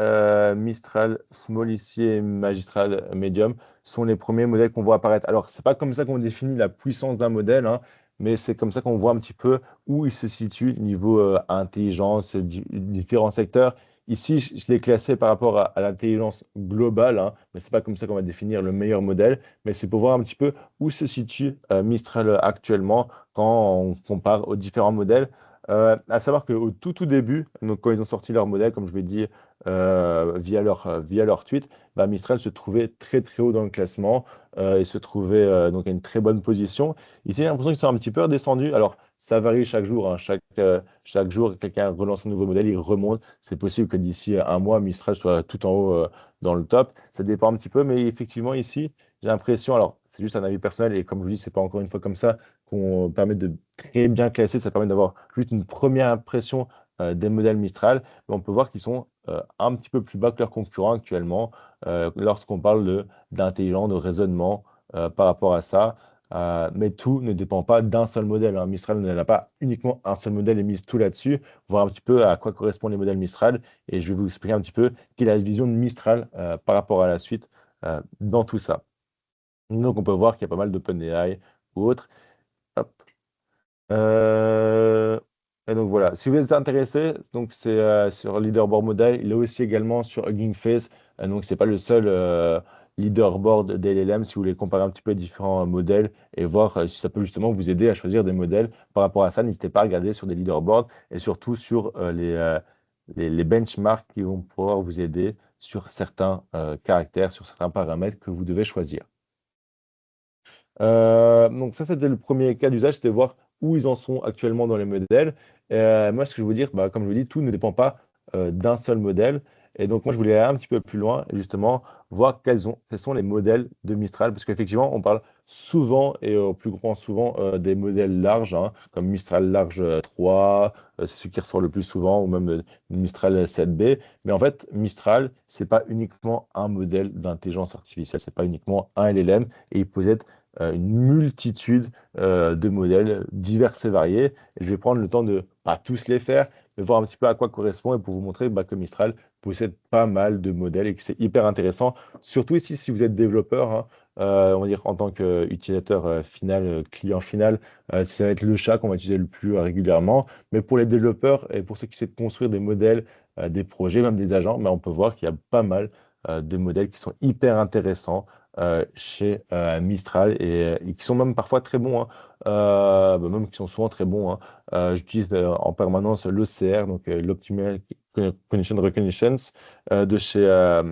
Mistral Small ici et Magistral Medium sont les premiers modèles qu'on voit apparaître. Alors, c'est pas comme ça qu'on définit la puissance d'un modèle, hein, mais c'est comme ça qu'on voit un petit peu où il se situe niveau intelligence, différents secteurs. Ici, je l'ai classé par rapport à l'intelligence globale, hein, mais c'est pas comme ça qu'on va définir le meilleur modèle, mais c'est pour voir un petit peu où se situe Mistral actuellement quand on compare aux différents modèles. À savoir qu'au tout début, donc quand ils ont sorti leur modèle, comme je l'ai dit via leur tweet, bah, Mistral se trouvait très haut dans le classement et se trouvait donc à une très bonne position. Ici, j'ai l'impression qu'ils sont un petit peu redescendus. Alors, ça varie chaque jour, hein. Chaque jour, quelqu'un relance un nouveau modèle, il remonte. C'est possible que d'ici un mois, Mistral soit tout en haut dans le top. Ça dépend un petit peu, mais effectivement, ici, j'ai l'impression, alors c'est juste un avis personnel et comme je vous dis, c'est pas encore une fois comme ça qu'on permet de très bien classer, ça permet d'avoir juste une première impression des modèles Mistral, mais on peut voir qu'ils sont un petit peu plus bas que leurs concurrents actuellement lorsqu'on parle d'intelligence, de raisonnement par rapport à ça. Mais tout ne dépend pas d'un seul modèle, hein. Mistral n'a pas uniquement un seul modèle et mise tout là-dessus. Voir un petit peu à quoi correspondent les modèles Mistral et je vais vous expliquer un petit peu quelle est la vision de Mistral par rapport à la suite dans tout ça. Donc on peut voir qu'il y a pas mal d'OpenAI ou autres. Hop. Euh, et donc voilà, si vous êtes intéressé, donc c'est sur Leaderboard Model, il est aussi également sur Hugging Face, donc c'est pas le seul leaderboard d'LLM si vous voulez comparer un petit peu les différents modèles et voir si ça peut justement vous aider à choisir des modèles. Par rapport à ça, n'hésitez pas à regarder sur des leaderboards et surtout sur les benchmarks qui vont pouvoir vous aider sur certains caractères, sur certains paramètres que vous devez choisir. Donc ça, c'était le premier cas d'usage, c'était voir où ils en sont actuellement dans les modèles. Moi, ce que je veux dire, bah, comme je vous dis, tout ne dépend pas d'un seul modèle. Et donc, moi, je voulais aller un petit peu plus loin et justement voir quels sont les modèles de Mistral. Parce qu'effectivement, on parle souvent et au plus grand souvent des modèles larges, hein, comme Mistral Large 3, c'est celui qui ressort le plus souvent, ou même Mistral 7B. Mais en fait, Mistral, c'est pas uniquement un modèle d'intelligence artificielle, c'est pas uniquement un LLM, et il possède une multitude de modèles divers et variés. Et je vais prendre le temps de pas tous les faire, mais voir un petit peu à quoi correspond et pour vous montrer bah, que Mistral possède pas mal de modèles et que c'est hyper intéressant. Surtout ici, si vous êtes développeur, hein, on va dire en tant qu'utilisateur final, client final, ça va être le chat qu'on va utiliser le plus régulièrement. Mais pour les développeurs et pour ceux qui essaient de construire des modèles, des projets, même des agents, bah, on peut voir qu'il y a pas mal de modèles qui sont hyper intéressants chez Mistral et qui sont même parfois très bons, hein. Bah, même qui sont souvent très bons, hein. J'utilise en permanence l'OCR, donc l'Optimal Condition Recognitions de chez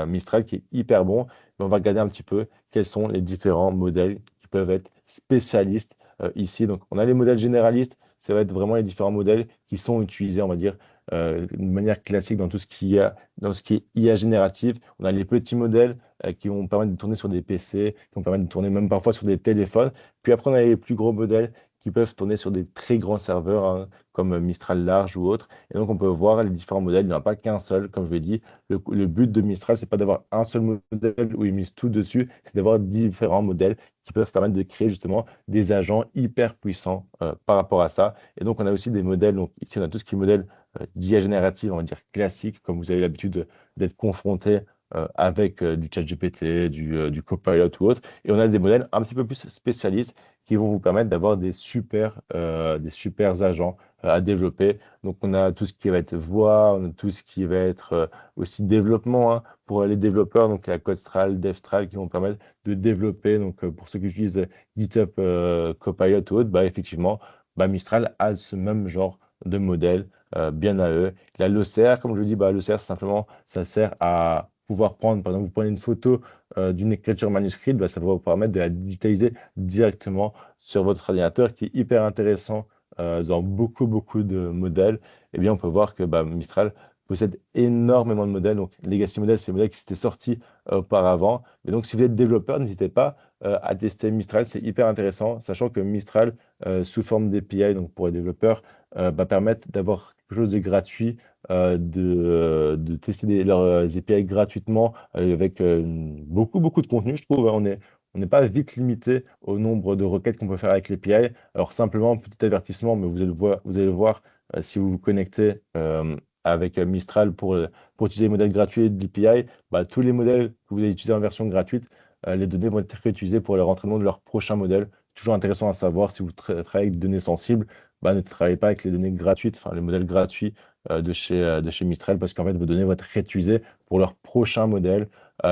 Mistral, qui est hyper bon. Mais on va regarder un petit peu quels sont les différents modèles qui peuvent être spécialistes ici. Donc, on a les modèles généralistes, ça va être vraiment les différents modèles qui sont utilisés, on va dire, de manière classique dans tout ce qui est, dans ce qui est IA générative. On a les petits modèles qui vont permettre de tourner sur des PC, qui vont permettre de tourner même parfois sur des téléphones. Puis après, on a les plus gros modèles qui peuvent tourner sur des très grands serveurs, hein, comme Mistral Large ou autre. Et donc, on peut voir les différents modèles. Il n'y en a pas qu'un seul, comme je l'ai dit. Le but de Mistral, c'est pas d'avoir un seul modèle où ils misent tout dessus, c'est d'avoir différents modèles qui peuvent permettre de créer justement des agents hyper puissants par rapport à ça. Et donc, on a aussi des modèles. Donc, ici, on a tout ce qui est modèle d'IA générative, on va dire classique, comme vous avez l'habitude d'être confronté avec du ChatGPT, du Copilot ou autre. Et on a des modèles un petit peu plus spécialistes qui vont vous permettre d'avoir des super agents à développer. Donc, on a tout ce qui va être voix, on a tout ce qui va être aussi développement, hein, pour les développeurs. Donc, il y a CodeStral, DevStral qui vont permettre de développer. Donc, pour ceux qui utilisent GitHub Copilot ou autre, bah, effectivement, bah, Mistral a ce même genre de modèle bien à eux. La l'OCR, comme je le dis, bah, l'OCR, simplement, ça sert à pouvoir prendre, par exemple, vous prenez une photo d'une écriture manuscrite, bah, ça va vous permettre de la digitaliser directement sur votre ordinateur, qui est hyper intéressant dans beaucoup de modèles. Eh bien, on peut voir que bah, Mistral possède énormément de modèles. Donc, Legacy Model, c'est les modèles qui s'étaient sortis auparavant. Et donc, si vous êtes développeur, n'hésitez pas à tester Mistral. C'est hyper intéressant, sachant que Mistral, sous forme d'API, donc pour les développeurs, va permettre d'avoir quelque chose de gratuit, de tester leurs API gratuitement avec beaucoup de contenu, je trouve, hein. On n'est pas vite limité au nombre de requêtes qu'on peut faire avec l'API. Alors, simplement, petit avertissement, mais vous allez le voir si vous vous connectez avec Mistral pour utiliser les modèles gratuits de l'API, bah, tous les modèles que vous allez utiliser en version gratuite, les données vont être réutilisées pour le rentraînement de leur prochain modèle. Toujours intéressant à savoir, si vous travaillez avec des données sensibles, bah, ne travaillez pas avec les données gratuites, enfin les modèles gratuits de chez Mistral, parce qu'en fait, vos données vont être réutilisées pour leur prochain modèle.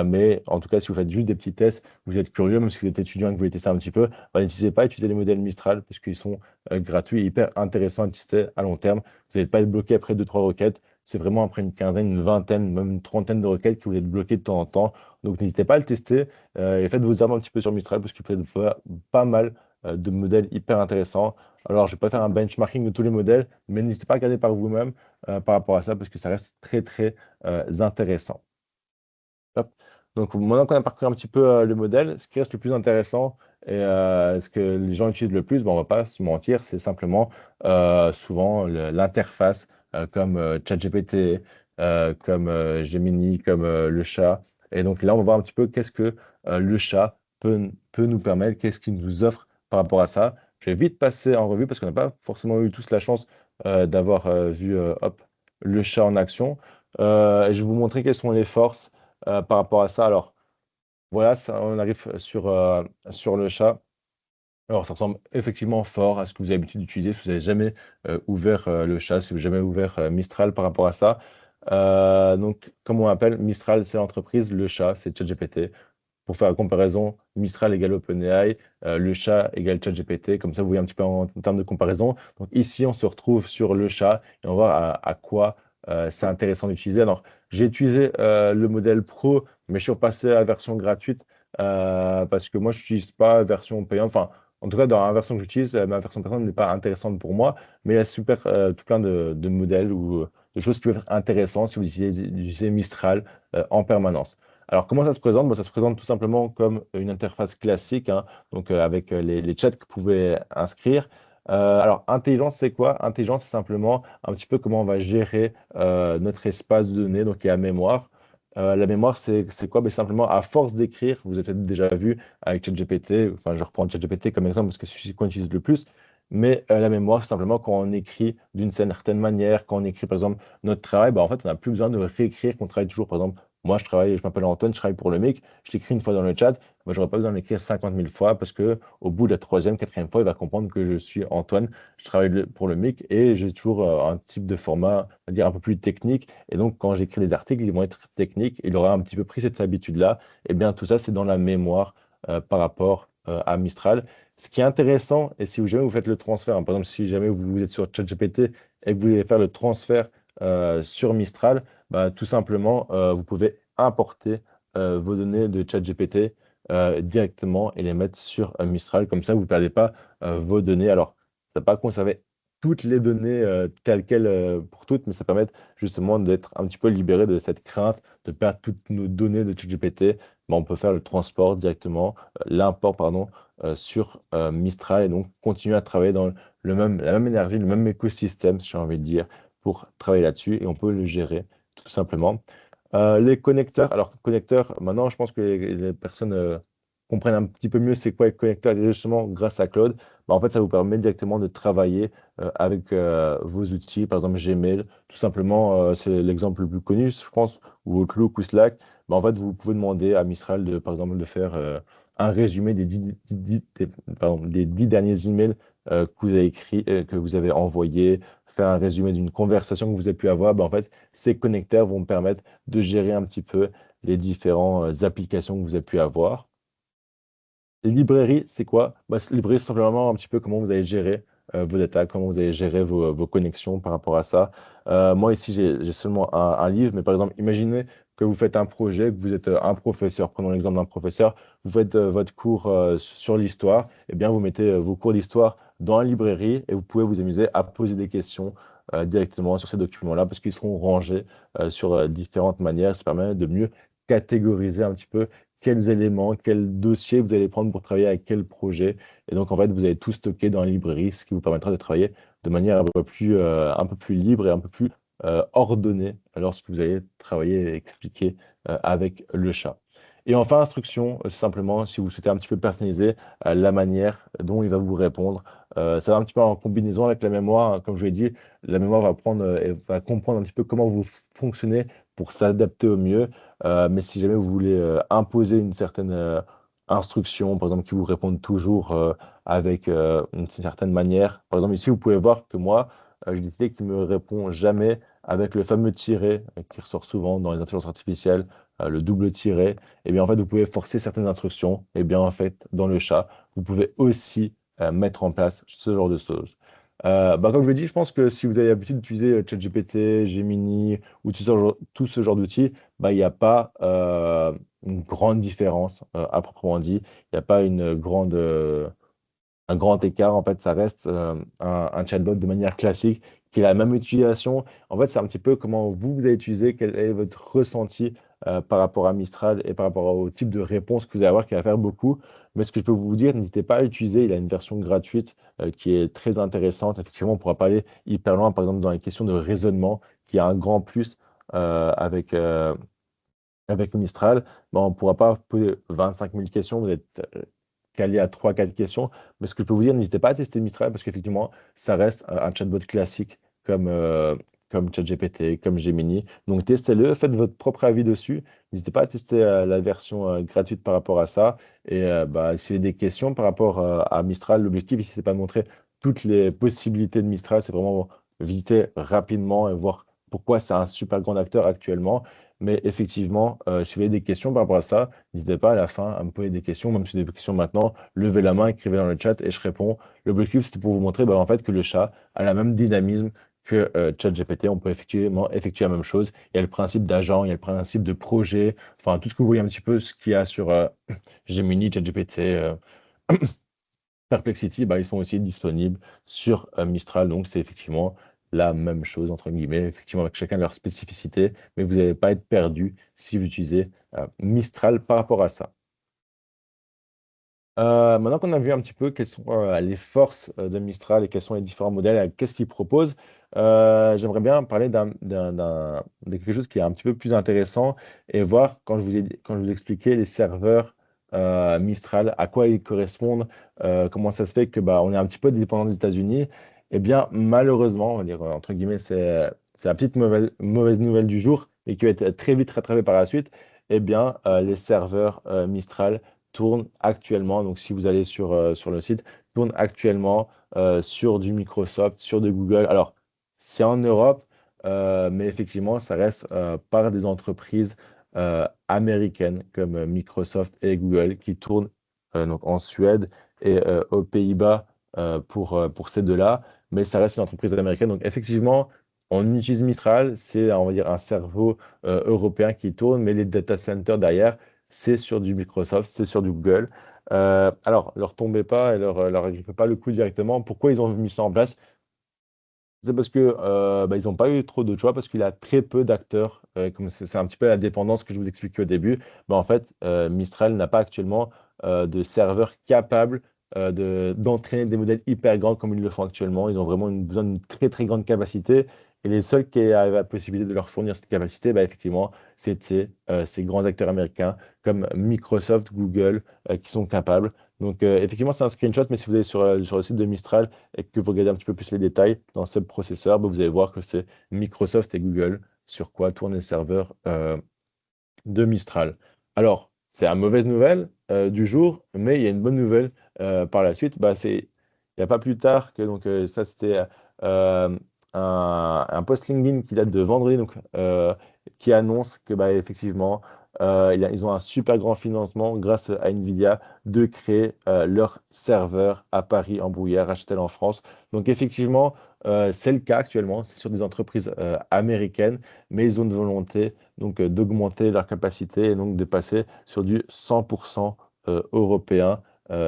Mais en tout cas, si vous faites juste des petits tests, vous êtes curieux, même si vous êtes étudiant et que vous voulez tester un petit peu, bah, n'hésitez pas à utiliser les modèles Mistral, parce qu'ils sont gratuits et hyper intéressants à tester à long terme. Vous n'allez pas être bloqué après deux trois requêtes. C'est vraiment après une quinzaine, une vingtaine, même une trentaine de requêtes que vous êtes bloqué de temps en temps. Donc n'hésitez pas à le tester et faites vos armes un petit peu sur Mistral parce qu'il peut y avoir pas mal de modèles hyper intéressants. Alors, je ne vais pas faire un benchmarking de tous les modèles, mais n'hésitez pas à regarder par vous-même par rapport à ça parce que ça reste très intéressant. Hop. Donc maintenant qu'on a parcouru un petit peu le modèle, ce qui reste le plus intéressant et ce que les gens utilisent le plus, bon, on ne va pas se mentir, c'est simplement souvent l'interface comme ChatGPT, comme Gemini, comme le chat. Et donc là, on va voir un petit peu qu'est-ce que le chat peut nous permettre, qu'est-ce qu'il nous offre par rapport à ça. Je vais vite passer en revue parce qu'on n'a pas forcément eu tous la chance d'avoir vu hop, le chat en action. Et je vais vous montrer quelles sont les forces par rapport à ça. Alors, voilà, on arrive sur le chat. Alors, ça ressemble effectivement fort à ce que vous avez l'habitude d'utiliser. Si vous n'avez jamais ouvert le chat, si vous n'avez jamais ouvert Mistral par rapport à ça. Donc, comme on appelle, Mistral, c'est l'entreprise, le chat, c'est ChatGPT. Pour faire la comparaison, Mistral égale OpenAI, le chat égale ChatGPT. Comme ça, vous voyez un petit peu en termes de comparaison. Donc ici, on se retrouve sur le chat et on va voir à quoi c'est intéressant d'utiliser. Alors, j'ai utilisé le modèle Pro, mais je suis repassé à la version gratuite parce que moi, je n'utilise pas la version payante. Enfin, en tout cas, dans la version que j'utilise, ma version payante n'est pas intéressante pour moi, mais il y a super tout plein de modèles ou de choses qui peuvent être intéressantes si vous utilisez Mistral en permanence. Alors, comment ça se présente? Bon, ça se présente tout simplement comme une interface classique, hein, donc avec les chats que vous pouvez inscrire. Alors, intelligence, c'est quoi? Intelligence, c'est simplement un petit peu comment on va gérer notre espace de données, donc il y a mémoire. La mémoire, c'est quoi? Ben, simplement, à force d'écrire, vous avez peut-être déjà vu avec ChatGPT, enfin, je reprends ChatGPT comme exemple parce que c'est celui qu'on utilise le plus, mais la mémoire, c'est simplement quand on écrit d'une certaine manière, quand on écrit, par exemple, notre travail, ben, en fait, on n'a plus besoin de réécrire, qu'on travaille toujours, par exemple, moi, je m'appelle Antoine, je travaille pour le MIC, je l'écris une fois dans le chat, moi, j'aurais pas besoin de l'écrire 50 000 fois parce que au bout de la troisième, quatrième fois, il va comprendre que je suis Antoine, je travaille pour le MIC et j'ai toujours un type de format, on va dire, un peu plus technique. Et donc, quand j'écris les articles, ils vont être techniques. Il aura un petit peu pris cette habitude-là. Et bien, tout ça, c'est dans la mémoire par rapport à Mistral. Ce qui est intéressant, et si jamais vous faites le transfert, hein, par exemple, si jamais vous êtes sur ChatGPT et que vous voulez faire le transfert sur Mistral, bah, tout simplement, vous pouvez importer vos données de ChatGPT directement et les mettre sur Mistral. Comme ça, vous ne perdez pas vos données. Alors, ça ne va pas conserver toutes les données telles quelles pour toutes, mais ça permet justement d'être un petit peu libéré de cette crainte de perdre toutes nos données de ChatGPT. Mais on peut faire le transport directement, l'import, pardon, sur Mistral et donc continuer à travailler dans la même énergie, le même écosystème, si j'ai envie de dire, pour travailler là-dessus et on peut le gérer tout simplement. Les connecteurs, alors connecteurs, maintenant je pense que les personnes comprennent un petit peu mieux c'est quoi les connecteurs et justement grâce à Claude, bah, en fait ça vous permet directement de travailler avec vos outils, par exemple Gmail, tout simplement c'est l'exemple le plus connu je pense, ou Outlook ou Slack, bah, en fait vous pouvez demander à Mistral de par exemple de faire un résumé des 10 derniers emails que vous avez écrits, que vous avez envoyés, faire un résumé d'une conversation que vous avez pu avoir, bah, en fait ces connecteurs vont me permettre de gérer un petit peu les différentes applications que vous avez pu avoir. Les librairies, c'est quoi? Bah, les librairies, c'est simplement un petit peu comment vous allez gérer vos data, comment vous allez gérer vos connexions par rapport à ça. Moi, ici, j'ai seulement un livre, mais par exemple, imaginez que vous faites un projet, que vous êtes un professeur. Prenons l'exemple d'un professeur. Vous faites votre cours sur l'histoire. Eh bien, vous mettez vos cours d'histoire dans la librairie et vous pouvez vous amuser à poser des questions directement sur ces documents-là parce qu'ils seront rangés sur différentes manières. Ça permet de mieux catégoriser un petit peu quels éléments, quels dossiers vous allez prendre pour travailler avec quel projet. Et donc, en fait, vous allez tout stocker dans la librairie, ce qui vous permettra de travailler de manière un peu plus libre et un peu plus ordonnée lorsque vous allez travailler et expliquer avec le chat. Et enfin, instruction, c'est simplement si vous souhaitez un petit peu personnaliser la manière dont il va vous répondre. Ça va un petit peu en combinaison avec la mémoire, hein. Comme je l'ai dit, la mémoire va prendre et va comprendre un petit peu comment vous fonctionnez pour s'adapter au mieux. Mais si jamais vous voulez imposer une certaine instruction, par exemple, qui vous réponde toujours avec une certaine manière. Par exemple, ici, vous pouvez voir que moi, j'ai décidé qu'il me répond jamais avec le fameux tiret qui ressort souvent dans les intelligences artificielles, le double tiret. Et bien, en fait, vous pouvez forcer certaines instructions. Et bien, en fait, dans le chat, vous pouvez aussi mettre en place ce genre de choses. Comme je l'ai dit, je pense que si vous avez l'habitude d'utiliser ChatGPT, Gemini ou tout ce genre d'outils, il n'y a pas une grande différence à proprement dit. Il n'y a pas un grand écart. En fait, ça reste un chatbot de manière classique qui a la même utilisation. En fait, c'est un petit peu comment vous allez utiliser, quel est votre ressenti par rapport à Mistral et par rapport au type de réponse que vous allez avoir qui va faire beaucoup. Mais ce que je peux vous dire, n'hésitez pas à l'utiliser. Il a une version gratuite qui est très intéressante. Effectivement, on pourra pas aller hyper loin, par exemple, dans les questions de raisonnement, qui a un grand plus avec Mistral. On ne pourra pas poser 25 000 questions. Vous êtes calé à 3 4 questions. Mais ce que je peux vous dire, n'hésitez pas à tester Mistral parce qu'effectivement, ça reste un chatbot classique comme ChatGPT, comme Gemini. Donc testez-le, faites votre propre avis dessus. N'hésitez pas à tester la version gratuite par rapport à ça. Et si vous avez des questions par rapport à Mistral, l'objectif ici, c'est pas de montrer toutes les possibilités de Mistral, c'est vraiment visiter rapidement et voir pourquoi c'est un super grand acteur actuellement. Mais effectivement, si vous avez des questions par rapport à ça, n'hésitez pas à la fin à me poser des questions, même si vous avez des questions maintenant, levez la main, écrivez dans le chat et je réponds. L'objectif, c'était pour vous montrer en fait, que le chat a le même dynamisme que ChatGPT. On peut effectivement effectuer la même chose. Il y a le principe d'agent, il y a le principe de projet, enfin tout ce que vous voyez un petit peu, ce qu'il y a sur Gemini, ChatGPT, Perplexity, ils sont aussi disponibles sur Mistral. Donc, c'est effectivement la même chose, entre guillemets, effectivement, avec chacun leur spécificité, mais vous n'allez pas être perdu si vous utilisez Mistral par rapport à ça. Maintenant qu'on a vu un petit peu quelles sont les forces de Mistral et quels sont les différents modèles, qu'est-ce qu'ils proposent, j'aimerais bien parler de quelque chose qui est un petit peu plus intéressant et voir, quand je vous expliquais les serveurs Mistral, à quoi ils correspondent, comment ça se fait que on est un petit peu dépendant des États-Unis. Eh bien, malheureusement, on va dire entre guillemets, c'est la petite mauvaise nouvelle du jour et qui va être très vite rattrapée par la suite. Eh bien, les serveurs Mistral tourne actuellement, donc si vous allez sur le site, tourne actuellement sur du Microsoft, sur de Google. Alors, c'est en Europe, mais effectivement, ça reste par des entreprises américaines comme Microsoft et Google qui tournent donc en Suède et aux Pays-Bas pour ces deux-là, mais ça reste une entreprise américaine. Donc, effectivement, on utilise Mistral, c'est, on va dire, un cerveau européen qui tourne, mais les data centers derrière, c'est sur du Microsoft, c'est sur du Google. Alors, leur tombez pas et leur agrippez pas le coup directement. Pourquoi ils ont mis ça en place? C'est parce que ils n'ont pas eu trop de choix, parce qu'il a très peu d'acteurs. Comme c'est un petit peu la dépendance que je vous expliquais au début. En fait, Mistral n'a pas actuellement de serveurs capables d'entraîner des modèles hyper grands comme ils le font actuellement. Ils ont vraiment besoin d'une très très grande capacité. Et les seuls qui avaient la possibilité de leur fournir cette capacité, effectivement, c'était ces grands acteurs américains comme Microsoft, Google, qui sont capables. Donc, effectivement, c'est un screenshot, mais si vous allez sur le site de Mistral, et que vous regardez un petit peu plus les détails dans ce processeur, vous allez voir que c'est Microsoft et Google sur quoi tournent les serveurs de Mistral. Alors, c'est la mauvaise nouvelle du jour, mais il y a une bonne nouvelle par la suite. Il n'y a pas plus tard que ça, c'était euh, un post LinkedIn qui date de vendredi, qui annonce que effectivement, ils ont un super grand financement grâce à Nvidia de créer leur serveur à Paris en Brouillard, Rachtel en France. Donc effectivement, c'est le cas actuellement, c'est sur des entreprises américaines, mais ils ont une volonté d'augmenter leur capacité et donc de passer sur du 100% européen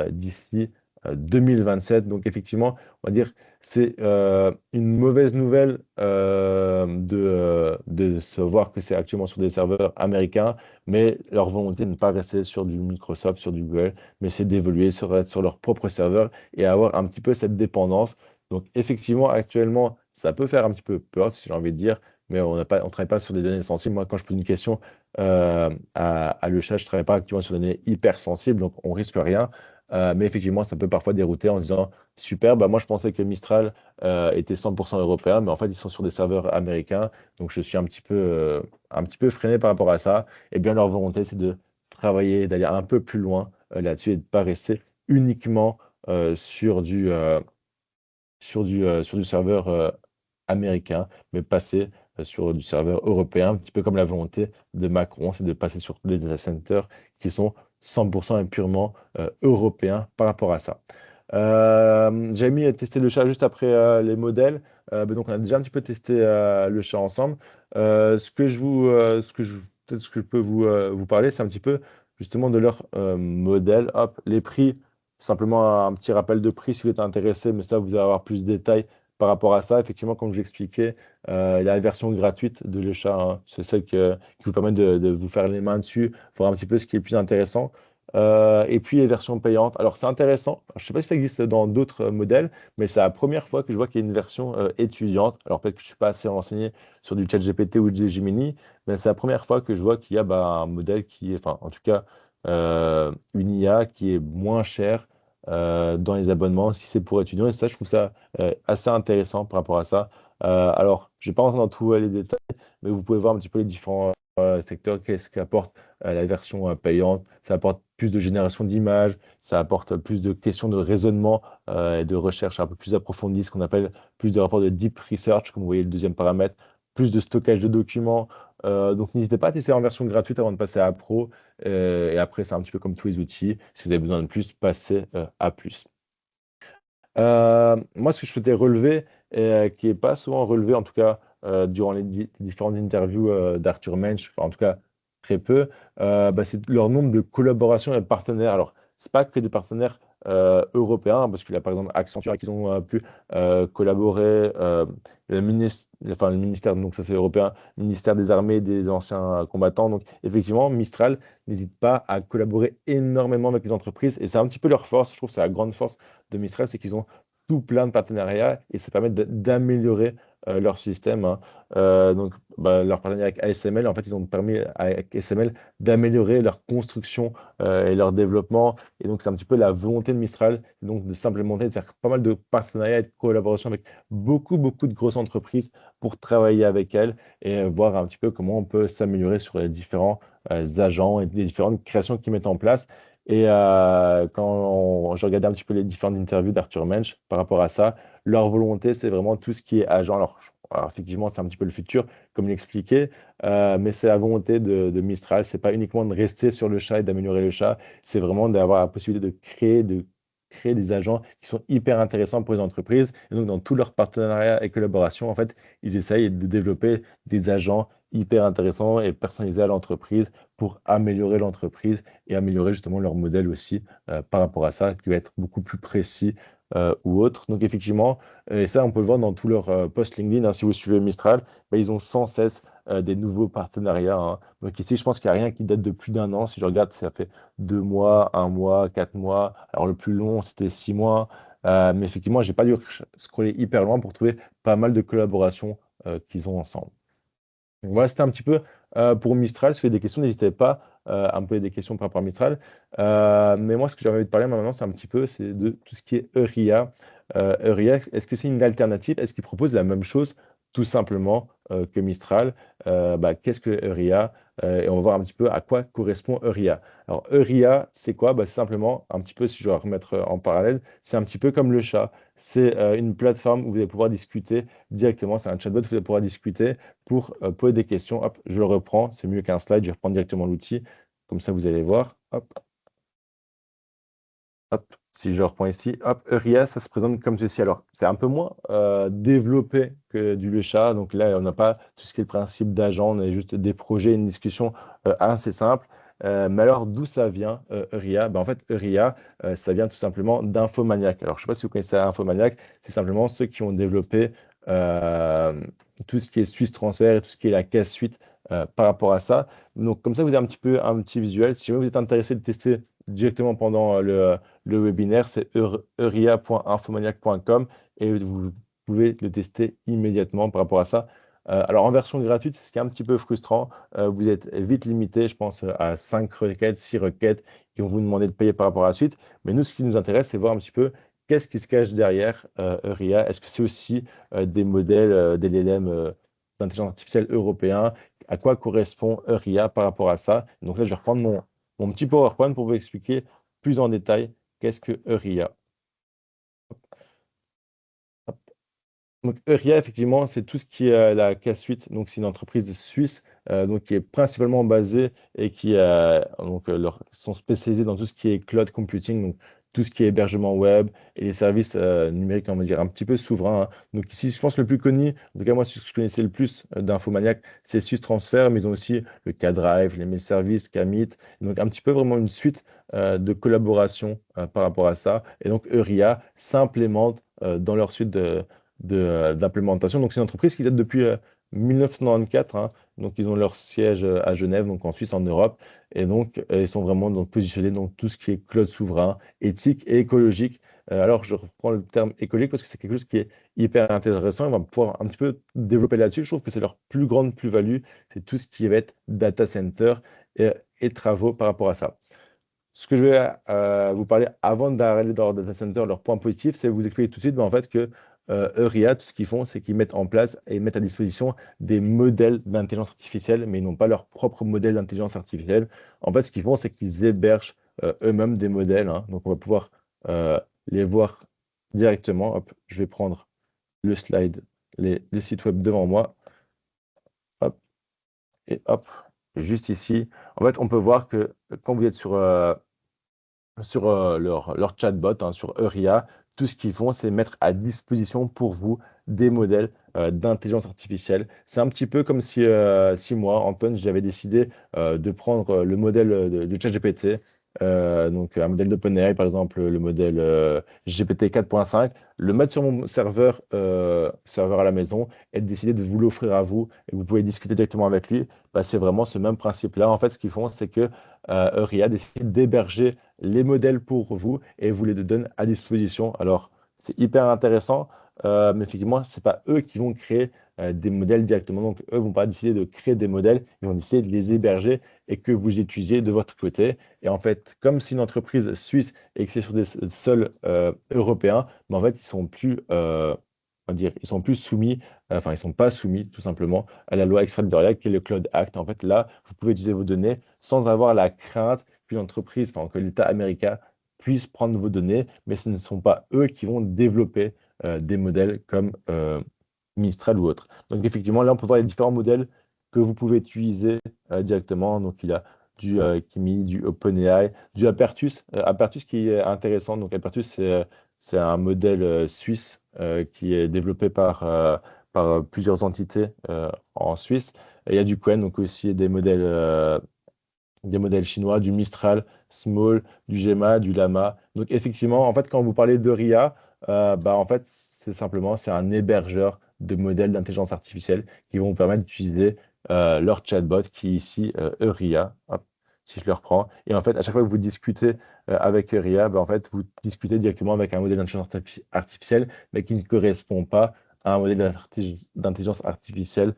d'ici 2027. Donc effectivement, on va dire c'est une mauvaise nouvelle de se voir que c'est actuellement sur des serveurs américains, mais leur volonté de ne pas rester sur du Microsoft, sur du Google, mais c'est d'évoluer sur leur propre serveur et avoir un petit peu cette dépendance. Donc effectivement, actuellement, ça peut faire un petit peu peur, si j'ai envie de dire, mais on ne travaille pas sur des données sensibles. Moi, quand je pose une question à le chat, je ne travaille pas actuellement sur des données hyper sensibles, donc on risque rien. Mais effectivement, ça peut parfois dérouter en se disant, super, bah moi je pensais que Mistral était 100% européen, mais en fait ils sont sur des serveurs américains, donc je suis un petit peu freiné par rapport à ça. Et bien leur volonté, c'est de travailler, d'aller un peu plus loin là-dessus et de ne pas rester uniquement sur sur du serveur américain, mais passer sur du serveur européen, un petit peu comme la volonté de Macron, c'est de passer sur des data centers qui sont 100% et purement européens par rapport à ça. J'ai mis à tester le chat juste après les modèles. Donc on a déjà un petit peu testé le chat ensemble. Peut-être ce que je peux vous parler, c'est un petit peu justement de leur modèle. Hop, les prix, simplement un petit rappel de prix si vous êtes intéressé, mais ça, vous allez avoir plus de détails par rapport à ça. Effectivement, comme je l'expliquais, il y a la version gratuite de le chat, hein. C'est celle qui vous permet de vous faire les mains dessus, voir un petit peu ce qui est le plus intéressant. Et puis les versions payantes. Alors c'est intéressant. Je ne sais pas si ça existe dans d'autres modèles, mais c'est la première fois que je vois qu'il y a une version étudiante. Alors peut-être que je ne suis pas assez renseigné sur du ChatGPT ou du Gemini, mais c'est la première fois que je vois qu'il y a un modèle qui est, enfin en tout cas une IA qui est moins chère dans les abonnements si c'est pour étudiants. Et ça, je trouve ça assez intéressant par rapport à ça. Alors, je ne vais pas rentrer dans tous les détails, mais vous pouvez voir un petit peu les différents secteurs, qu'est-ce qu'apporte la version payante. Ça apporte plus de génération d'images, ça apporte plus de questions de raisonnement et de recherche un peu plus approfondies, ce qu'on appelle plus de rapports de deep research, comme vous voyez le deuxième paramètre, plus de stockage de documents. Donc n'hésitez pas à tester en version gratuite avant de passer à Pro. Et après, c'est un petit peu comme tous les outils. Si vous avez besoin de plus, passez à plus. Moi, ce que je souhaitais relever, et qui n'est pas souvent relevé, en tout cas durant les différentes interviews d'Arthur Mensch, enfin, en tout cas très peu, c'est leur nombre de collaborations et de partenaires. Alors, c'est pas que des partenaires européens, parce qu'il y a par exemple Accenture avec qui ont pu collaborer, le ministère, donc ça c'est européen, ministère des armées des anciens combattants. Donc effectivement, Mistral n'hésite pas à collaborer énormément avec les entreprises, et c'est un petit peu leur force, je trouve que c'est la grande force de Mistral, c'est qu'ils ont tout plein de partenariats et ça permet d'améliorer leur système, hein. Donc, leur partenariat avec ASML, en fait, ils ont permis avec ASML d'améliorer leur construction et leur développement. Et donc, c'est un petit peu la volonté de Mistral, donc de s'implémenter, de faire pas mal de partenariats et de collaborations avec beaucoup de grosses entreprises pour travailler avec elles et voir un petit peu comment on peut s'améliorer sur les différents agents et les différentes créations qu'ils mettent en place. Et je regardais un petit peu les différentes interviews d'Arthur Mensch par rapport à ça, leur volonté, c'est vraiment tout ce qui est agent. Alors, effectivement, c'est un petit peu le futur, comme l'expliquait, mais c'est la volonté de Mistral. C'est pas uniquement de rester sur le chat et d'améliorer le chat, c'est vraiment d'avoir la possibilité de créer des agents qui sont hyper intéressants pour les entreprises. Et donc, dans tous leurs partenariats et collaborations, en fait, ils essayent de développer des agents hyper intéressants et personnalisés à l'entreprise pour améliorer l'entreprise et améliorer justement leur modèle aussi par rapport à ça, qui va être beaucoup plus précis ou autre. Donc effectivement, et ça on peut le voir dans tous leurs posts LinkedIn, hein, si vous suivez Mistral, ils ont sans cesse des nouveaux partenariats, hein. Donc ici, je pense qu'il n'y a rien qui date de plus d'un an. Si je regarde, ça fait 2 mois, 1 mois, 4 mois. Alors le plus long, c'était 6 mois. Mais effectivement, j'ai pas dû scroller hyper loin pour trouver pas mal de collaborations qu'ils ont ensemble. Donc voilà, c'était un petit peu pour Mistral. Si vous avez des questions, n'hésitez pas à me poser des questions par rapport à Mistral. Mais moi, ce que j'avais envie de parler maintenant, c'est un petit peu de tout ce qui est Euria. Euria, est-ce que c'est une alternative? Est-ce qu'il propose la même chose tout simplement que Mistral? Qu'est-ce que Euria? Et on va voir un petit peu à quoi correspond Euria. Alors, Euria, c'est quoi? C'est simplement, un petit peu, si je dois remettre en parallèle, c'est un petit peu comme le chat. C'est une plateforme où vous allez pouvoir discuter directement. C'est un chatbot où vous allez pouvoir discuter pour poser des questions. Hop, je le reprends. C'est mieux qu'un slide. Je vais reprendre directement l'outil. Comme ça, vous allez voir. Hop, hop. Si je le reprends ici, hop, Euria, ça se présente comme ceci. Alors, c'est un peu moins développé que du Lechat. Donc là, on n'a pas tout ce qui est le principe d'agent. On a juste des projets, une discussion assez simple. Mais alors, d'où ça vient, Euria? Ben, en fait, Euria, ça vient tout simplement d'Infomaniac. Alors, je ne sais pas si vous connaissez Infomaniac, c'est simplement ceux qui ont développé euh, tout ce qui est Swiss Transfer et tout ce qui est la caisse suite par rapport à ça. Donc, comme ça, vous avez un petit peu un petit visuel. Si jamais vous êtes intéressé de tester directement pendant le webinaire, c'est euria.infomaniac.com et vous pouvez le tester immédiatement par rapport à ça. Alors, en version gratuite, c'est ce qui est un petit peu frustrant. Vous êtes vite limité, je pense, à 5 requêtes, 6 requêtes qui vont vous demander de payer par rapport à la suite. Mais nous, ce qui nous intéresse, c'est voir un petit peu qu'est-ce qui se cache derrière Euria. Est-ce que c'est aussi des modèles d'LLM d'intelligence artificielle européens? À quoi correspond Euria par rapport à ça? Donc là, je vais reprendre mon petit PowerPoint pour vous expliquer plus en détail qu'est-ce que Euria. Donc, Euria, effectivement, c'est tout ce qui est la K-Suite. Donc, c'est une entreprise suisse donc, qui est principalement basée et qui sont spécialisés dans tout ce qui est cloud computing, donc tout ce qui est hébergement web et les services numériques, on va dire, un petit peu souverains, hein. Donc, ici, je pense le plus connu, en tout cas, moi, ce que je connaissais le plus d'Infomaniac, c'est Swiss Transfer, mais ils ont aussi le K-Drive, les mail services, Kamit. Donc, un petit peu vraiment une suite de collaboration par rapport à ça. Et donc, Euria s'implémente dans leur suite d'implémentation. Donc, c'est une entreprise qui date depuis 1994, hein. Donc, ils ont leur siège à Genève, donc en Suisse, en Europe. Et donc, ils sont vraiment donc, positionnés dans tout ce qui est cloud souverain, éthique et écologique. Alors, je reprends le terme écologique parce que c'est quelque chose qui est hyper intéressant. On va pouvoir un petit peu développer là-dessus. Je trouve que c'est leur plus grande plus-value. C'est tout ce qui va être data center et travaux par rapport à ça. Ce que je vais vous parler avant d'aller dans leur data center, leur point positif, c'est vous expliquer tout de suite en fait, que Euria, tout ce qu'ils font, c'est qu'ils mettent en place et mettent à disposition des modèles d'intelligence artificielle, mais ils n'ont pas leur propre modèle d'intelligence artificielle. En fait, ce qu'ils font, c'est qu'ils hébergent eux-mêmes des modèles, hein. Donc, on va pouvoir euh, les voir directement. Hop, je vais prendre le slide, les sites web devant moi. Hop, et hop, juste ici. En fait, on peut voir que quand vous êtes sur leur chatbot, hein, sur Euria, tout ce qu'ils font, c'est mettre à disposition pour vous des modèles d'intelligence artificielle. C'est un petit peu comme si moi, Anton, j'avais décidé de prendre le modèle de ChatGPT, donc un modèle d'OpenAI, par exemple, le modèle GPT 4.5, le mettre sur mon serveur à la maison et de décider de vous l'offrir à vous et vous pouvez discuter directement avec lui. Bah, c'est vraiment ce même principe-là. En fait, ce qu'ils font, c'est que Euria décide d'héberger les modèles pour vous et vous les donne à disposition. Alors, c'est hyper intéressant, mais effectivement, ce n'est pas eux qui vont créer des modèles directement. Donc, eux ne vont pas décider de créer des modèles, ils vont décider de les héberger et que vous utilisiez de votre côté. Et en fait, comme c'est une entreprise suisse et que c'est sur des sols européens, mais en fait, ils sont plus, on va dire, ils sont plus soumis, enfin, ils sont pas soumis tout simplement à la loi extraterritoriale qui est le Cloud Act. En fait, là, vous pouvez utiliser vos données sans avoir la crainte qu'une entreprise, enfin, que l'État américain puisse prendre vos données, mais ce ne sont pas eux qui vont développer des modèles comme Mistral ou autre. Donc effectivement, là, on peut voir les différents modèles que vous pouvez utiliser directement. Donc il y a du Kimi, du OpenAI, du Apertus. Apertus qui est intéressant. Donc Apertus, c'est un modèle suisse qui est développé par plusieurs entités en Suisse. Et il y a du Qwen, donc aussi des modèles chinois, du Mistral, Small, du Gemma, du Lama. Donc effectivement, en fait, quand vous parlez de RIA, bah, en fait, c'est un hébergeur de modèles d'intelligence artificielle qui vont vous permettre d'utiliser leur chatbot qui est ici Euria. Hop, si je le reprends. Et en fait, à chaque fois que vous discutez avec Euria, bah, en fait, vous discutez directement avec un modèle d'intelligence artificielle, mais qui ne correspond pas à un modèle d'intelligence artificielle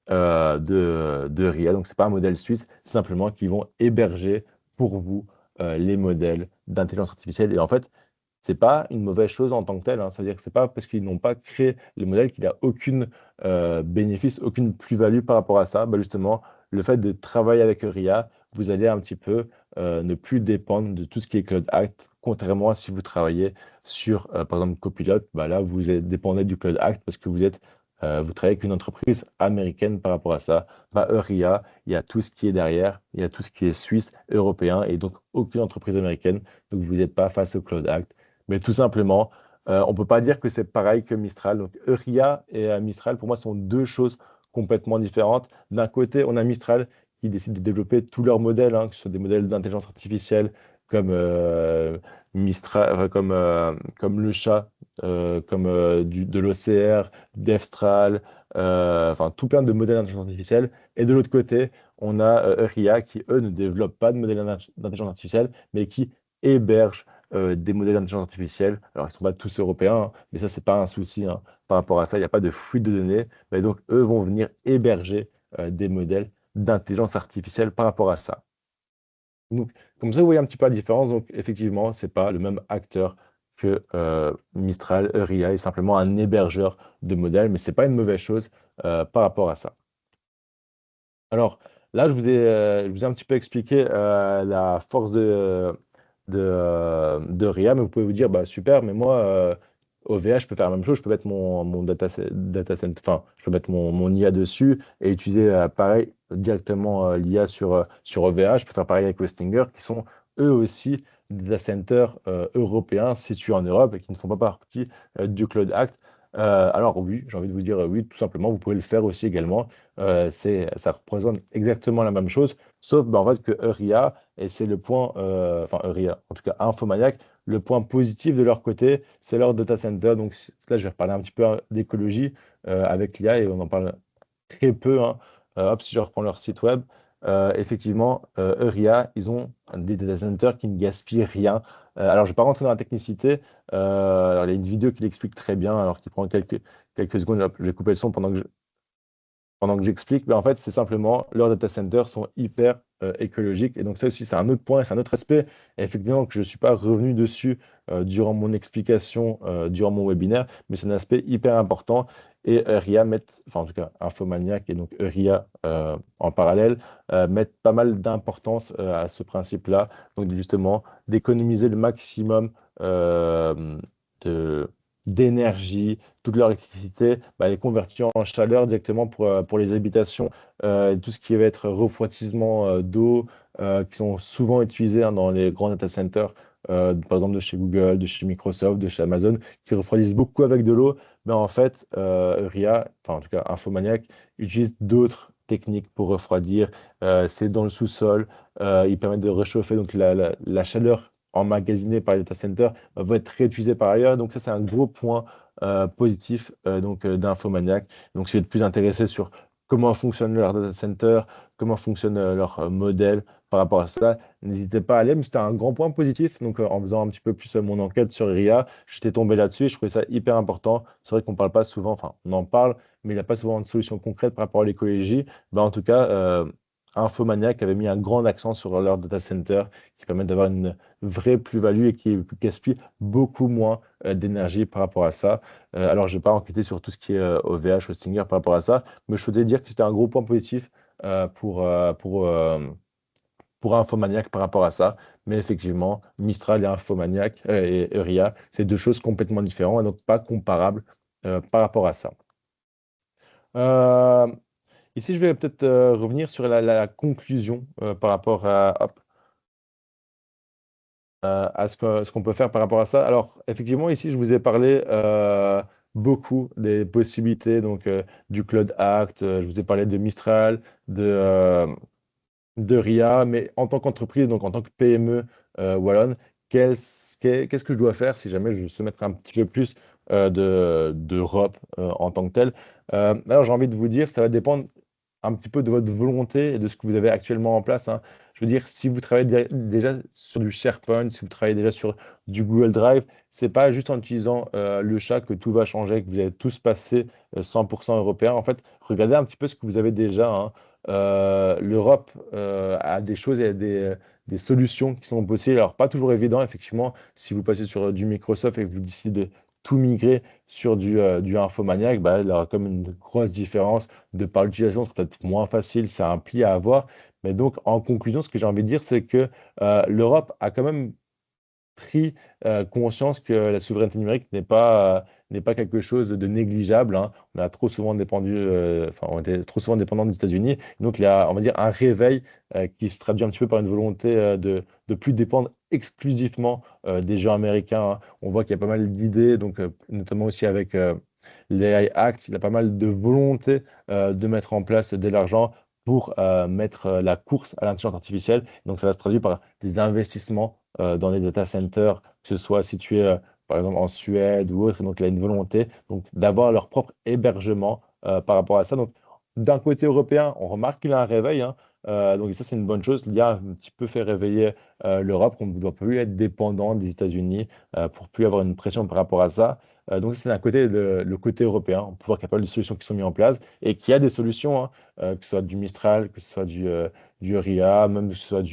de RIA. Donc, ce n'est pas un modèle suisse, c'est simplement qu'ils vont héberger pour vous les modèles d'intelligence artificielle. Et en fait, c'est pas une mauvaise chose en tant que telle, hein. C'est-à-dire que c'est pas parce qu'ils n'ont pas créé le modèle qu'il n'y a aucune bénéfice, aucune plus-value par rapport à ça. Bah, justement, le fait de travailler avec RIA, vous allez un petit peu ne plus dépendre de tout ce qui est Cloud Act, contrairement à si vous travaillez sur, par exemple, Copilot, bah là, dépendez du Cloud Act parce que vous travaillez avec une entreprise américaine par rapport à ça. Bah, RIA, il y a tout ce qui est derrière, il y a tout ce qui est suisse, européen, et donc aucune entreprise américaine. Donc, vous n'êtes pas face au Cloud Act. Mais tout simplement, on ne peut pas dire que c'est pareil que Mistral. Donc, Euria et Mistral, pour moi, sont deux choses complètement différentes. D'un côté, on a Mistral qui décident de développer tous leurs modèles, hein, que ce soit des modèles d'intelligence artificielle comme Mistral, comme le chat, comme de l'OCR, d'Estral, enfin tout plein de modèles d'intelligence artificielle. Et de l'autre côté, on a RIA qui, eux, ne développent pas de modèles d'intelligence artificielle, mais qui hébergent des modèles d'intelligence artificielle. Alors, ils ne sont pas tous européens, hein, mais ça, c'est pas un souci, hein. Par rapport à ça, il n'y a pas de fuite de données. Mais donc, eux vont venir héberger des modèles d'intelligence artificielle par rapport à ça. Donc, comme ça, vous voyez un petit peu la différence. Donc, effectivement, ce n'est pas le même acteur que Mistral, RIA est simplement un hébergeur de modèles, mais ce n'est pas une mauvaise chose par rapport à ça. Alors là, je vous ai un petit peu expliqué la force de RIA, mais vous pouvez vous dire, bah, super, mais moi, OVH, je peux faire la même chose, je peux mettre mon data center, enfin, je peux mettre mon IA dessus et utiliser pareil directement l'IA sur OVH. Je peux faire pareil avec Westinger, qui sont eux aussi des data centers européens situés en Europe et qui ne font pas partie du Cloud Act. Alors oui, j'ai envie de vous dire oui, tout simplement, vous pouvez le faire aussi également. Ça représente exactement la même chose, sauf bah, en fait que Euria, et c'est le point, enfin Euria, en tout cas Infomaniac, le point positif de leur côté, c'est leur data center. Donc là, je vais reparler un petit peu d'écologie avec l'IA et on en parle très peu, hein. Hop, si je reprends leur site web, effectivement, Euria, ils ont des data centers qui ne gaspillent rien. Alors, je ne vais pas rentrer dans la technicité. Alors, il y a une vidéo qui l'explique très bien, alors qui prend quelques secondes. Hop, je vais couper le son pendant que j'explique, ben en fait, c'est simplement leurs data centers sont hyper écologiques. Et donc, ça aussi, c'est un autre point, c'est un autre aspect, effectivement, que je ne suis pas revenu dessus durant mon explication, durant mon webinaire, mais c'est un aspect hyper important. Et RIA mettent, enfin, en tout cas, Infomaniac et donc RIA en parallèle, mettent pas mal d'importance à ce principe-là. Donc, justement, d'économiser le maximum de d'énergie, toute leur électricité, bah, elle est convertie en chaleur directement pour les habitations. Tout ce qui va être refroidissement d'eau, qui sont souvent utilisés hein, dans les grands data centers, par exemple de chez Google, de chez Microsoft, de chez Amazon, qui refroidissent beaucoup avec de l'eau. Mais en fait, RIA, enfin en tout cas Infomaniac, utilise d'autres techniques pour refroidir. C'est dans le sous-sol. Ils permettent de réchauffer donc la chaleur emmagasinée par les data centers va être réutilisée par ailleurs. Donc ça, c'est un gros point positif d'Infomaniac. Donc si vous êtes plus intéressé sur comment fonctionne leur data center, comment fonctionne leur modèle par rapport à ça, n'hésitez pas à aller. Mais c'était un grand point positif. Donc en faisant un petit peu plus mon enquête sur RIA, j'étais tombé là-dessus et je trouvais ça hyper important. C'est vrai qu'on ne parle pas souvent, enfin on en parle, mais il n'y a pas souvent de solution concrète par rapport à l'écologie. Ben, en tout cas, Infomaniac avait mis un grand accent sur leur data center qui permet d'avoir une vraie plus-value et qui gaspille beaucoup moins d'énergie par rapport à ça. Alors, je ne vais pas enquêter sur tout ce qui est OVH, Hostinger par rapport à ça, mais je souhaitais dire que c'était un gros point positif pour Infomaniac par rapport à ça. Mais effectivement, Mistral et Infomaniac et Euria, c'est deux choses complètement différentes et donc pas comparables par rapport à ça. Euh, Ici, je vais peut-être revenir sur la conclusion par rapport à ce qu'on peut faire par rapport à ça. Alors, effectivement, ici, je vous ai parlé beaucoup des possibilités donc, du Cloud Act, je vous ai parlé de Mistral, de RIA, mais en tant qu'entreprise, donc en tant que PME wallonne, qu'est-ce que je dois faire si jamais je veux se mettre un petit peu plus d'Europe en tant que telle? Alors, j'ai envie de vous dire, ça va dépendre un petit peu de votre volonté et de ce que vous avez actuellement en place, hein. Je veux dire, si vous travaillez déjà sur du SharePoint, si vous travaillez déjà sur du Google Drive, c'est pas juste en utilisant le chat que tout va changer, que vous allez tous passer 100% européen. En fait, regardez un petit peu ce que vous avez déjà, hein. L'Europe a des choses et a des solutions qui sont possibles. Alors, pas toujours évident, effectivement, si vous passez sur du Microsoft et que vous décidez de tout migrer sur du Infomaniac, bah, il y aura comme une grosse différence de par l'utilisation, c'est peut-être moins facile, c'est un pli à avoir. Mais donc, en conclusion, ce que j'ai envie de dire, c'est que l'Europe a quand même pris conscience que la souveraineté numérique n'est pas quelque chose de négligeable, hein. On a trop souvent dépendu, enfin, on était trop souvent dépendant des États-Unis. Donc, il y a, on va dire, un réveil qui se traduit un petit peu par une volonté de plus dépendre exclusivement des gens américains, hein. On voit qu'il y a pas mal d'idées, donc notamment aussi avec l'AI Act, il y a pas mal de volonté de mettre en place de l'argent pour mettre la course à l'intelligence artificielle. Donc, ça va se traduire par des investissements dans des data centers, que ce soit situés, par exemple, en Suède ou autre. Et donc, il y a une volonté donc, d'avoir leur propre hébergement par rapport à ça. Donc, d'un côté européen, on remarque qu'il y a un réveil, hein. Donc, ça, c'est une bonne chose. Il y a un petit peu fait réveiller l'Europe, qu'on ne doit plus être dépendant des États-Unis pour plus avoir une pression par rapport à ça. Donc, c'est d'un côté le côté européen, on peut voir qu'il y a pas mal de solutions qui sont mises en place et qu'il y a des solutions, hein, que ce soit du Mistral, que ce soit du RIA, même que ce soit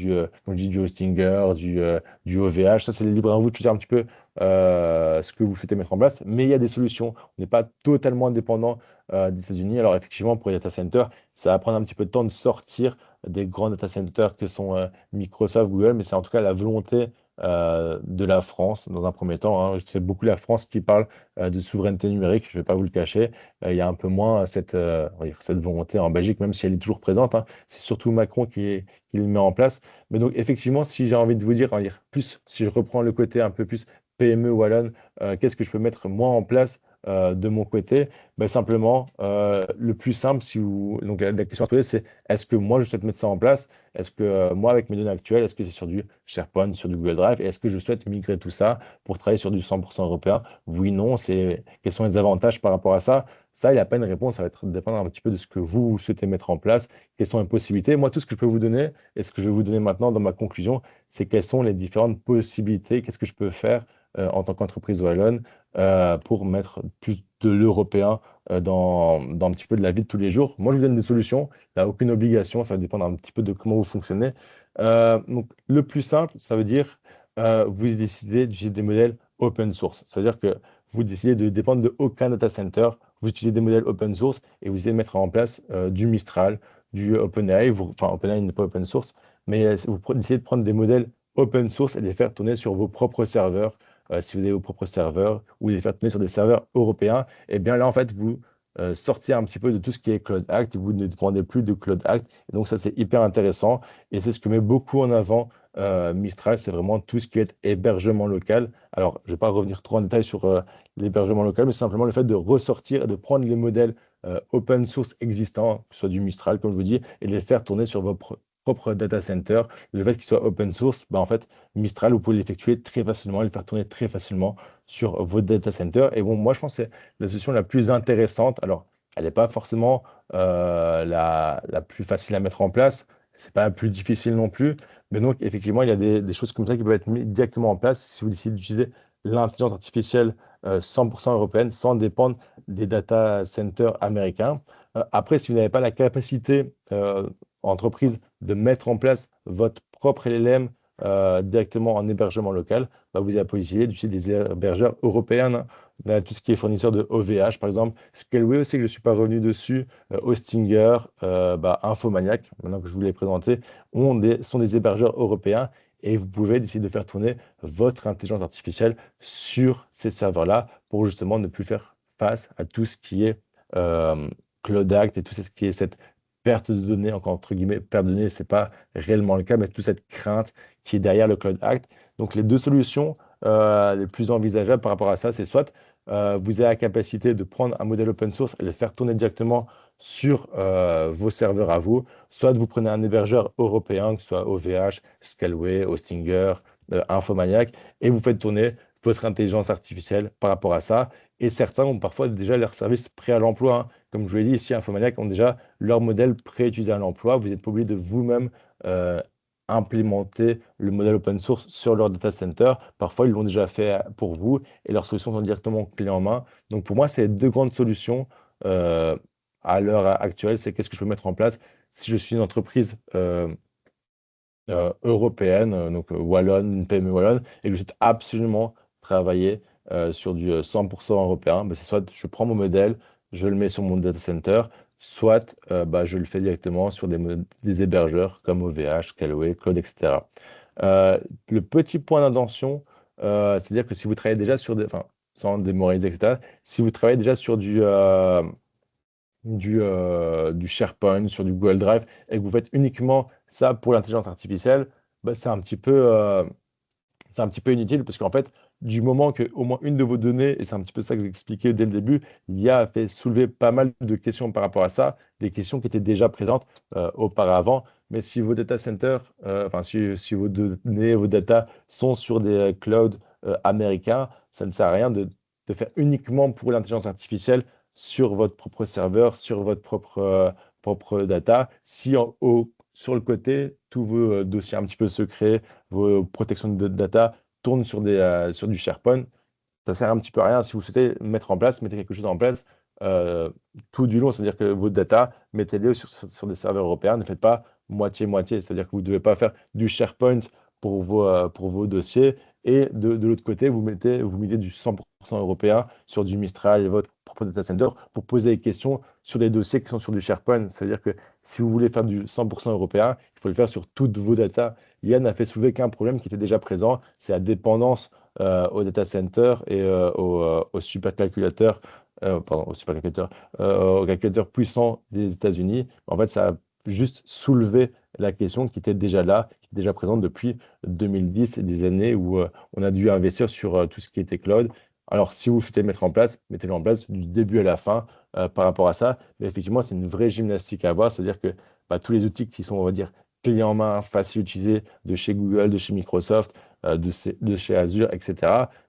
comme je dis, du Hostinger, du OVH. Ça, c'est libre à vous de choisir un petit peu ce que vous souhaitez mettre en place. Mais il y a des solutions. On n'est pas totalement indépendant des États-Unis. Alors, effectivement, pour les data centers, ça va prendre un petit peu de temps de sortir des grands data centers que sont Microsoft, Google, mais c'est en tout cas la volonté de la France dans un premier temps, hein. C'est beaucoup la France qui parle de souveraineté numérique, je ne vais pas vous le cacher. Il y a un peu moins on va dire cette volonté en Belgique, même si elle est toujours présente, hein. C'est surtout Macron qui le met en place. Mais donc, effectivement, si j'ai envie de vous dire, on va dire plus, si je reprends le côté un peu plus PME wallonne, qu'est-ce que je peux mettre moi en place de mon côté? Ben, simplement, le plus simple, si vous... donc la question à se poser, c'est est-ce que moi je souhaite mettre ça en place? Est-ce que moi, avec mes données actuelles, est-ce que c'est sur du SharePoint, sur du Google Drive? Et est-ce que je souhaite migrer tout ça pour travailler sur du 100% européen? Oui, non. Quels sont les avantages par rapport à ça? Ça, il n'y a pas une réponse. Ça va dépendre un petit peu de ce que vous souhaitez mettre en place. Quelles sont les possibilités? Moi, tout ce que je peux vous donner, et ce que je vais vous donner maintenant dans ma conclusion, c'est quelles sont les différentes possibilités, qu'est-ce que je peux faire en tant qu'entreprise wallonne pour mettre plus de l'européen dans un petit peu de la vie de tous les jours. Moi, je vous donne des solutions. Il n'y a aucune obligation. Ça va dépendre un petit peu de comment vous fonctionnez. Donc, le plus simple, ça veut dire vous décidez d'utiliser des modèles open source. C'est-à-dire que vous décidez de dépendre de aucun data center. Vous utilisez des modèles open source et vous essayez de mettre en place du Mistral, du OpenAI. Enfin, OpenAI n'est pas open source, mais essayez de prendre des modèles open source et de les faire tourner sur vos propres serveurs. Si vous avez vos propres serveurs ou de les faire tourner sur des serveurs européens, et bien là, en fait, vous sortir un petit peu de tout ce qui est Cloud Act, vous ne dépendez plus de Cloud Act. Et donc ça, c'est hyper intéressant. Et c'est ce que met beaucoup en avant Mistral, c'est vraiment tout ce qui est hébergement local. Alors, je ne vais pas revenir trop en détail sur l'hébergement local, mais simplement le fait de ressortir et de prendre les modèles open source existants, que ce soit du Mistral, comme je vous dis, et de les faire tourner sur vos propres data centers. Le fait qu'ils soient open source, bah, en fait, Mistral, vous pouvez l'effectuer très facilement, le faire tourner très facilement sur vos data centers. Et bon, moi, je pense que c'est la solution la plus intéressante. Alors, elle n'est pas forcément la plus facile à mettre en place. C'est pas la plus difficile non plus. Mais donc, effectivement, il y a des choses comme ça qui peuvent être mises directement en place si vous décidez d'utiliser l'intelligence artificielle 100% européenne sans dépendre des data centers américains. Après, si vous n'avez pas la capacité entreprise de mettre en place votre propre LLM directement en hébergement local, bah, vous avez la possibilité d'utiliser des hébergeurs européens, hein. On a tout ce qui est fournisseur de OVH, par exemple. Scaleway aussi, que je ne suis pas revenu dessus. Hostinger, bah, Infomaniac, maintenant que je vous l'ai présenté, sont des hébergeurs européens et vous pouvez décider de faire tourner votre intelligence artificielle sur ces serveurs-là pour justement ne plus faire face à tout ce qui est Cloud Act et tout ce qui est cette perte de données, encore entre guillemets, perte de données, ce n'est pas réellement le cas, mais toute cette crainte qui est derrière le Cloud Act. Donc les deux solutions les plus envisageables par rapport à ça, c'est soit vous avez la capacité de prendre un modèle open source et le faire tourner directement sur vos serveurs à vous, soit vous prenez un hébergeur européen, que ce soit OVH, Scaleway, Hostinger, Infomaniac, et vous faites tourner votre intelligence artificielle par rapport à ça. Et certains ont parfois déjà leur service prêt à l'emploi, hein. Comme je vous l'ai dit, ici, Infomaniac ont déjà leur modèle pré-utilisé à l'emploi. Vous n'êtes pas obligé de vous-même implémenter le modèle open source sur leur data center. Parfois, ils l'ont déjà fait pour vous et leurs solutions sont directement clés en main. Donc, pour moi, c'est deux grandes solutions euh, à l'heure actuelle. C'est qu'est-ce que je peux mettre en place si je suis une entreprise européenne, donc wallonne, une PME wallonne, et que je souhaite absolument travailler sur du 100% européen. Ben, c'est soit je prends mon modèle, je le mets sur mon data center, soit bah, je le fais directement sur des hébergeurs comme OVH, Callaway, Cloud, etc. Euh, le petit point d'intention, c'est-à-dire que si vous travaillez déjà sur enfin, sans démoraliser, etc., si vous travaillez déjà sur du SharePoint, sur du Google Drive, et que vous faites uniquement ça pour l'intelligence artificielle, bah, c'est un petit peu inutile parce qu'en fait, du moment qu'au moins une de vos données, et c'est un petit peu ça que j'expliquais dès le début, l'IA a fait soulever pas mal de questions par rapport à ça, des questions qui étaient déjà présentes auparavant. Mais si vos data centers, enfin si vos données, vos data sont sur des clouds américains, ça ne sert à rien de faire uniquement pour l'intelligence artificielle sur votre propre serveur, sur votre propre data. Si sur le côté, tous vos dossiers un petit peu secrets, vos protections de data tournent sur du SharePoint, ça sert un petit peu à rien. Si vous souhaitez mettre en place, mettez quelque chose en place euh, tout du long. C'est-à-dire que vos data, mettez-les sur des serveurs européens. Ne faites pas moitié-moitié. C'est-à-dire que vous ne devez pas faire du SharePoint pour vos dossiers. Et de l'autre côté, vous mettez du 100% européen sur du Mistral et votre propre data center pour poser des questions sur des dossiers qui sont sur du SharePoint. C'est-à-dire que si vous voulez faire du 100% européen, il faut le faire sur toutes vos datas. Yann n'a fait soulever qu'un problème qui était déjà présent, c'est la dépendance au data center et au supercalculateur, pardon, au calculateur puissant des États-Unis. En fait, ça a juste soulevé la question qui était déjà là, qui était déjà présente depuis 2010 et des années où on a dû investir sur tout ce qui était cloud. Alors, si vous souhaitez le mettre en place, mettez-le en place du début à la fin par rapport à ça. Mais effectivement, c'est une vraie gymnastique à avoir, c'est-à-dire que bah, tous les outils qui sont, on va dire, clés en main, faciles à utiliser de chez Google, de chez Microsoft, de chez Azure, etc.,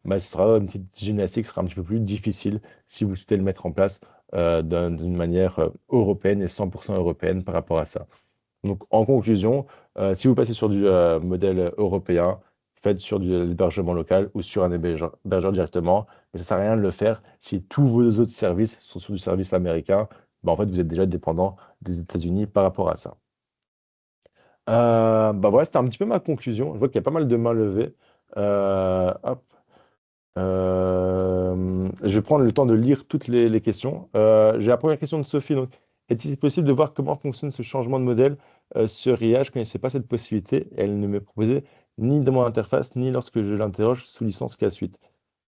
bah, ce sera une petite gymnastique, ce sera un petit peu plus difficile si vous souhaitez le mettre en place d'une manière européenne et 100% européenne par rapport à ça. Donc, en conclusion, si vous passez sur du modèle européen, faites sur de l'hébergement local ou sur un hébergeur directement. Mais ça ne sert à rien de le faire si tous vos autres services sont sur du service américain. Bah, en fait, vous êtes déjà dépendant des États-Unis par rapport à ça. Bah voilà, c'était un petit peu ma conclusion. Je vois qu'il y a pas mal de mains levées. Hop. Je vais prendre le temps de lire toutes les questions. J'ai la première question de Sophie. Donc, est-il possible de voir comment fonctionne ce changement de modèle sur IA? Je ne connaissais pas cette possibilité. Elle ne m'est proposée ni dans mon interface, ni lorsque je l'interroge sous licence K Suite.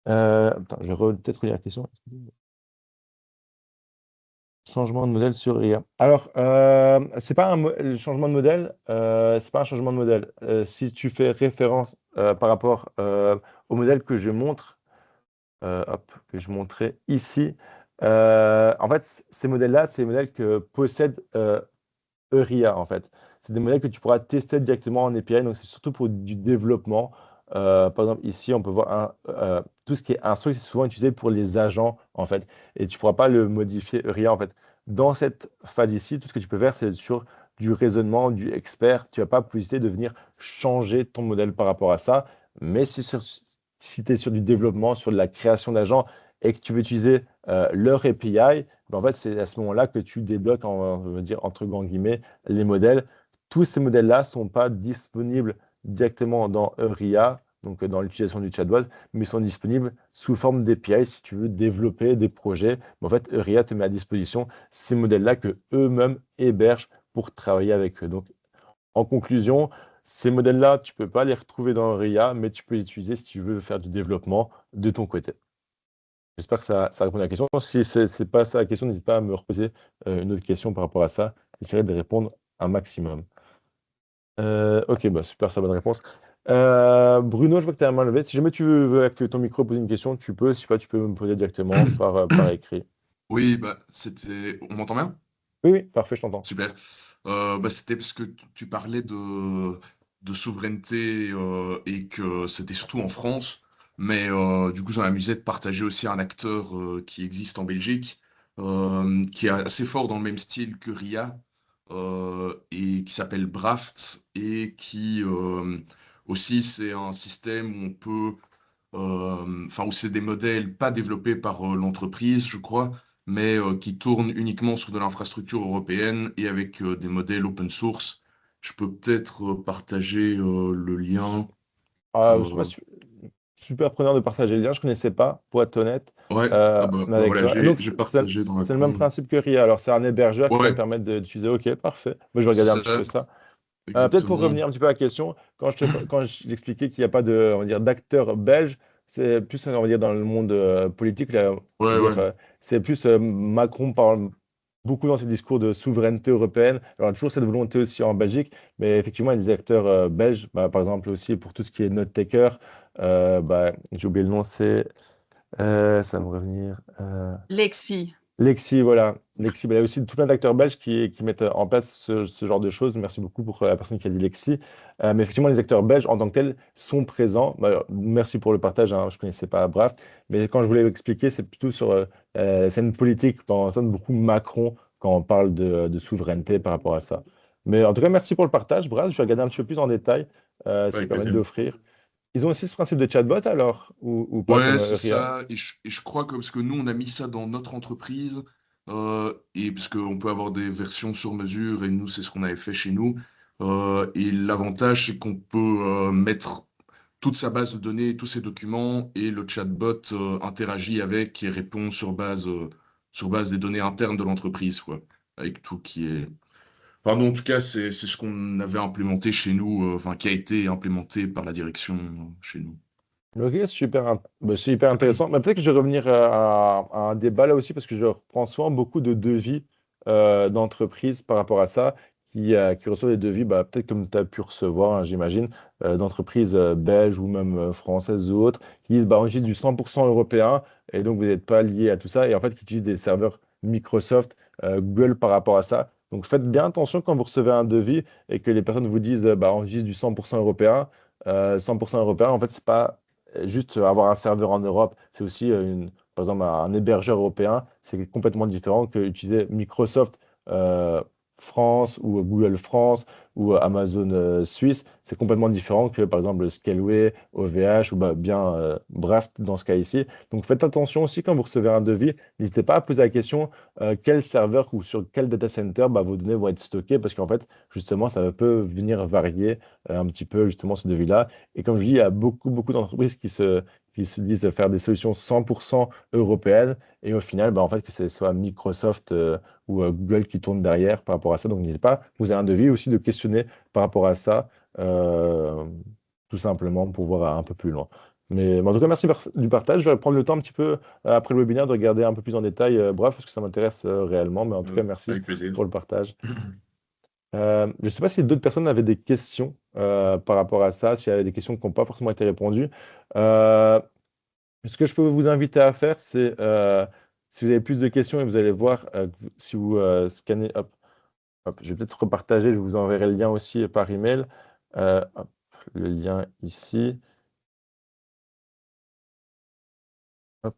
Attends, je vais peut-être relire la question. Changement de modèle sur IA. Alors, c'est pas le changement de modèle, c'est pas un changement de modèle. Si tu fais référence par rapport au modèle que je montre, hop, que je montrais ici, en fait, ces modèles-là, c'est les modèles que possède Euria, en fait. C'est des modèles que tu pourras tester directement en API, donc c'est surtout pour du développement. Par exemple, ici, on peut voir tout ce qui est instruct, c'est souvent utilisé pour les agents, en fait. Et tu ne pourras pas le modifier Euria, en fait. Dans cette phase ici, tout ce que tu peux faire, c'est sur du raisonnement, du expert. Tu n'as pas possibilité de venir changer ton modèle par rapport à ça. Mais si tu es sur du développement, sur de la création d'agents et que tu veux utiliser leur API, ben, en fait, c'est à ce moment-là que tu débloques, on va dire, entre grands guillemets, les modèles. Tous ces modèles-là ne sont pas disponibles directement dans Euria, donc dans l'utilisation du chatbot, mais sont disponibles sous forme d'API si tu veux développer des projets. Mais en fait, Euria te met à disposition ces modèles-là que eux-mêmes hébergent pour travailler avec eux. Donc, en conclusion, ces modèles-là, tu ne peux pas les retrouver dans Euria, mais tu peux les utiliser si tu veux faire du développement de ton côté. J'espère que ça répond à la question. Si ce n'est pas ça la question, n'hésite pas à me reposer une autre question par rapport à ça. J'essaierai de répondre un maximum. Ok, bah super, ça bonne réponse. Bruno, je vois que tu as la main levée. Si jamais tu veux activer ton micro, poser une question, tu peux. Si pas, tu peux me poser directement par écrit. Oui, bah, c'était. On m'entend bien? Oui, oui, parfait, je t'entends. Super. Bah, c'était parce que tu parlais de souveraineté et que c'était surtout en France. Mais du coup, ça m'amusait de partager aussi un acteur qui existe en Belgique, qui est assez fort dans le même style que RIA, et qui s'appelle Braft, et qui aussi, c'est un système où on peut enfin où c'est des modèles pas développés par l'entreprise, je crois, mais qui tournent uniquement sur de l'infrastructure européenne et avec des modèles open source. Je peux peut-être partager le lien. Je suis pas euh, super preneur de partager le lien, je ne connaissais pas, pour être honnête Ouais, ah bah, bah avec voilà, toi. Et donc, j'ai partagé dans la c'est le même com. principe que RIA. Alors, c'est un hébergeur qui va me Ouais, permettre d'utiliser. Ok, parfait. Moi, je vais c'est regarder un petit ça, peu ça. Peut-être pour exactement. revenir un petit peu à la question, quand j'expliquais qu'il n'y a pas de, on va dire, d'acteurs belges, c'est plus, on va dire, dans le monde politique, là, on va Ouais, dire, ouais. c'est plus Macron beaucoup dans ces discours de souveraineté européenne. Alors, il y a toujours cette volonté aussi en Belgique, mais effectivement, il y a des acteurs belges, bah, par exemple aussi pour tout ce qui est note-taker. Bah, j'ai oublié le nom, ça va me revenir. Lexi. Lexi, voilà. Lexi, bah, il y a aussi tout plein d'acteurs belges qui mettent en place ce genre de choses. Merci beaucoup pour la personne qui a dit Lexi. Mais effectivement, les acteurs belges en tant que tels sont présents. Bah, merci pour le partage, hein, je ne connaissais pas Braft. Mais quand je voulais expliquer, c'est plutôt sur la scène politique. On entend beaucoup Macron quand on parle de souveraineté par rapport à ça. Mais en tout cas, merci pour le partage, Braft. Je vais regarder un petit peu plus en détail ce qu'ils Avec permettent plaisir. d'offrir. Ils ont aussi ce principe de chatbot alors, ou pas comme Ouais, c'est Ria? ça. Et je crois que parce que nous, on a mis ça dans notre entreprise, et parce qu'on peut avoir des versions sur mesure, et nous, c'est ce qu'on avait fait chez nous. Et l'avantage, c'est qu'on peut mettre toute sa base de données, tous ses documents, et le chatbot interagit avec et répond sur base des données internes de l'entreprise, quoi. Avec tout qui est. Enfin, non, en tout cas, c'est ce qu'on avait implémenté chez nous, enfin, qui a été implémenté par la direction chez nous. Ok, bah, c'est hyper intéressant. Mais peut-être que je vais revenir à un débat là aussi, parce que je reprends souvent beaucoup de devis d'entreprises par rapport à ça, qui reçoivent des devis, bah, peut-être comme tu as pu recevoir, hein, j'imagine, d'entreprises belges ou même françaises ou autres, qui disent bah, on utilise du 100% européen, et donc vous n'êtes pas lié à tout ça, et en fait qui utilisent des serveurs Microsoft, Google par rapport à ça. Donc faites bien attention quand vous recevez un devis et que les personnes vous disent bah, on utilise du 100% européen. 100% européen, en fait, c'est pas juste avoir un serveur en Europe, c'est aussi, par exemple, un hébergeur européen, c'est complètement différent que utiliser Microsoft euh, France ou Google France ou Amazon Suisse. C'est complètement différent que, par exemple, Scaleway, OVH ou bah, bien Braft dans ce cas ici. Donc faites attention aussi quand vous recevez un devis. N'hésitez pas à poser la question quel serveur ou sur quel data center bah, vos données vont être stockées parce qu'en fait, justement, ça peut venir varier un petit peu justement ce devis-là. Et comme je dis, il y a beaucoup, beaucoup d'entreprises qui se disent faire des solutions 100% européennes. Et au final, bah, en fait, que ce soit Microsoft ou Google qui tourne derrière par rapport à ça. Donc, n'hésitez pas, vous avez un devis aussi de questionner par rapport à ça, euh, tout simplement pour voir un peu plus loin. Mais en tout cas, merci du partage. Je vais prendre le temps un petit peu après le webinaire de regarder un peu plus en détail, bref, parce que ça m'intéresse réellement. Mais en tout cas, merci Avec plaisir. pour le partage. Je ne sais pas si d'autres personnes avaient des questions par rapport à ça, s'il y avait des questions qui n'ont pas forcément été répondues. Euh, Ce que je peux vous inviter à faire, c'est si vous avez plus de questions et vous allez voir si vous scannez, hop, je vais peut-être repartager, je vous enverrai le lien aussi par email. Hop, le lien ici. Hop.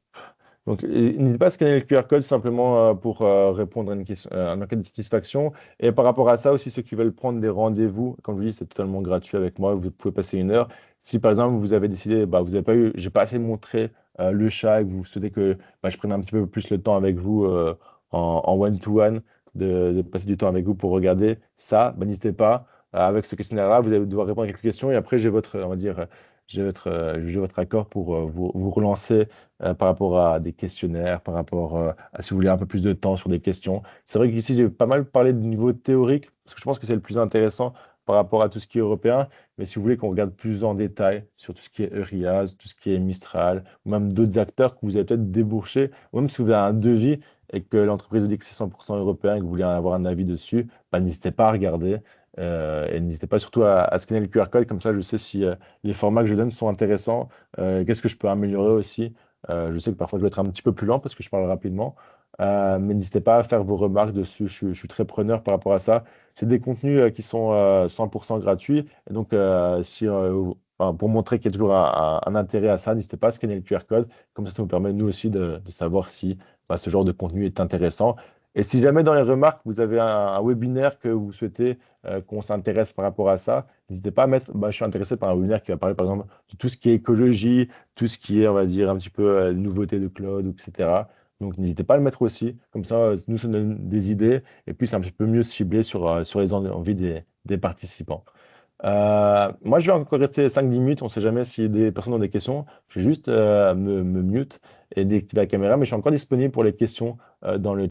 Donc, n'hésitez pas à scanner le QR code simplement pour répondre à une question, à un enquête de satisfaction. Et par rapport à ça aussi, ceux qui veulent prendre des rendez-vous, comme je vous dis, c'est totalement gratuit avec moi. Vous pouvez passer 1 heure. Si par exemple vous avez décidé, bah, vous n'avez pas eu, j'ai pas assez montré le chat et que vous souhaitez que bah, je prenne un petit peu plus le temps avec vous en one-to-one, de passer du temps avec vous pour regarder ça, bah, n'hésitez pas. Avec ce questionnaire-là, vous allez devoir répondre à quelques questions et après j'ai votre, on va dire, j'ai votre accord pour vous relancer par rapport à des questionnaires, par rapport à si vous voulez un peu plus de temps sur des questions. C'est vrai qu'ici, j'ai pas mal parlé du niveau théorique, parce que je pense que c'est le plus intéressant par rapport à tout ce qui est européen. Mais si vous voulez qu'on regarde plus en détail sur tout ce qui est Eurias, tout ce qui est Mistral, ou même d'autres acteurs que vous avez peut-être débauchés, ou même si vous avez un devis et que l'entreprise vous dit que c'est 100% européen et que vous voulez avoir un avis dessus, bah, n'hésitez pas à regarder. Et n'hésitez pas surtout à scanner le QR code, comme ça je sais si les formats que je donne sont intéressants, qu'est-ce que je peux améliorer aussi. Je sais que parfois je vais être un petit peu plus lent parce que je parle rapidement, mais n'hésitez pas à faire vos remarques dessus. Je suis très preneur par rapport à ça. C'est des contenus qui sont 100% gratuits. Et donc, enfin, pour montrer qu'il y a toujours un intérêt à ça, n'hésitez pas à scanner le QR code. Comme ça nous permet, nous aussi, de savoir si bah, ce genre de contenu est intéressant. Et si jamais dans les remarques, vous avez un webinaire que vous souhaitez qu'on s'intéresse par rapport à ça, n'hésitez pas à mettre, bah, je suis intéressé par un webinaire qui va parler, par exemple, de tout ce qui est écologie, tout ce qui est, on va dire, un petit peu nouveauté de cloud, etc. Donc, n'hésitez pas à le mettre aussi. Comme ça, nous, ça nous donne des idées. Et puis, c'est un petit peu mieux ciblé sur les envies des participants. Moi, je vais encore rester 5-10 minutes. On ne sait jamais si des personnes ont des questions. Je vais juste me mute et déactiver la caméra. Mais je suis encore disponible pour les questions dans le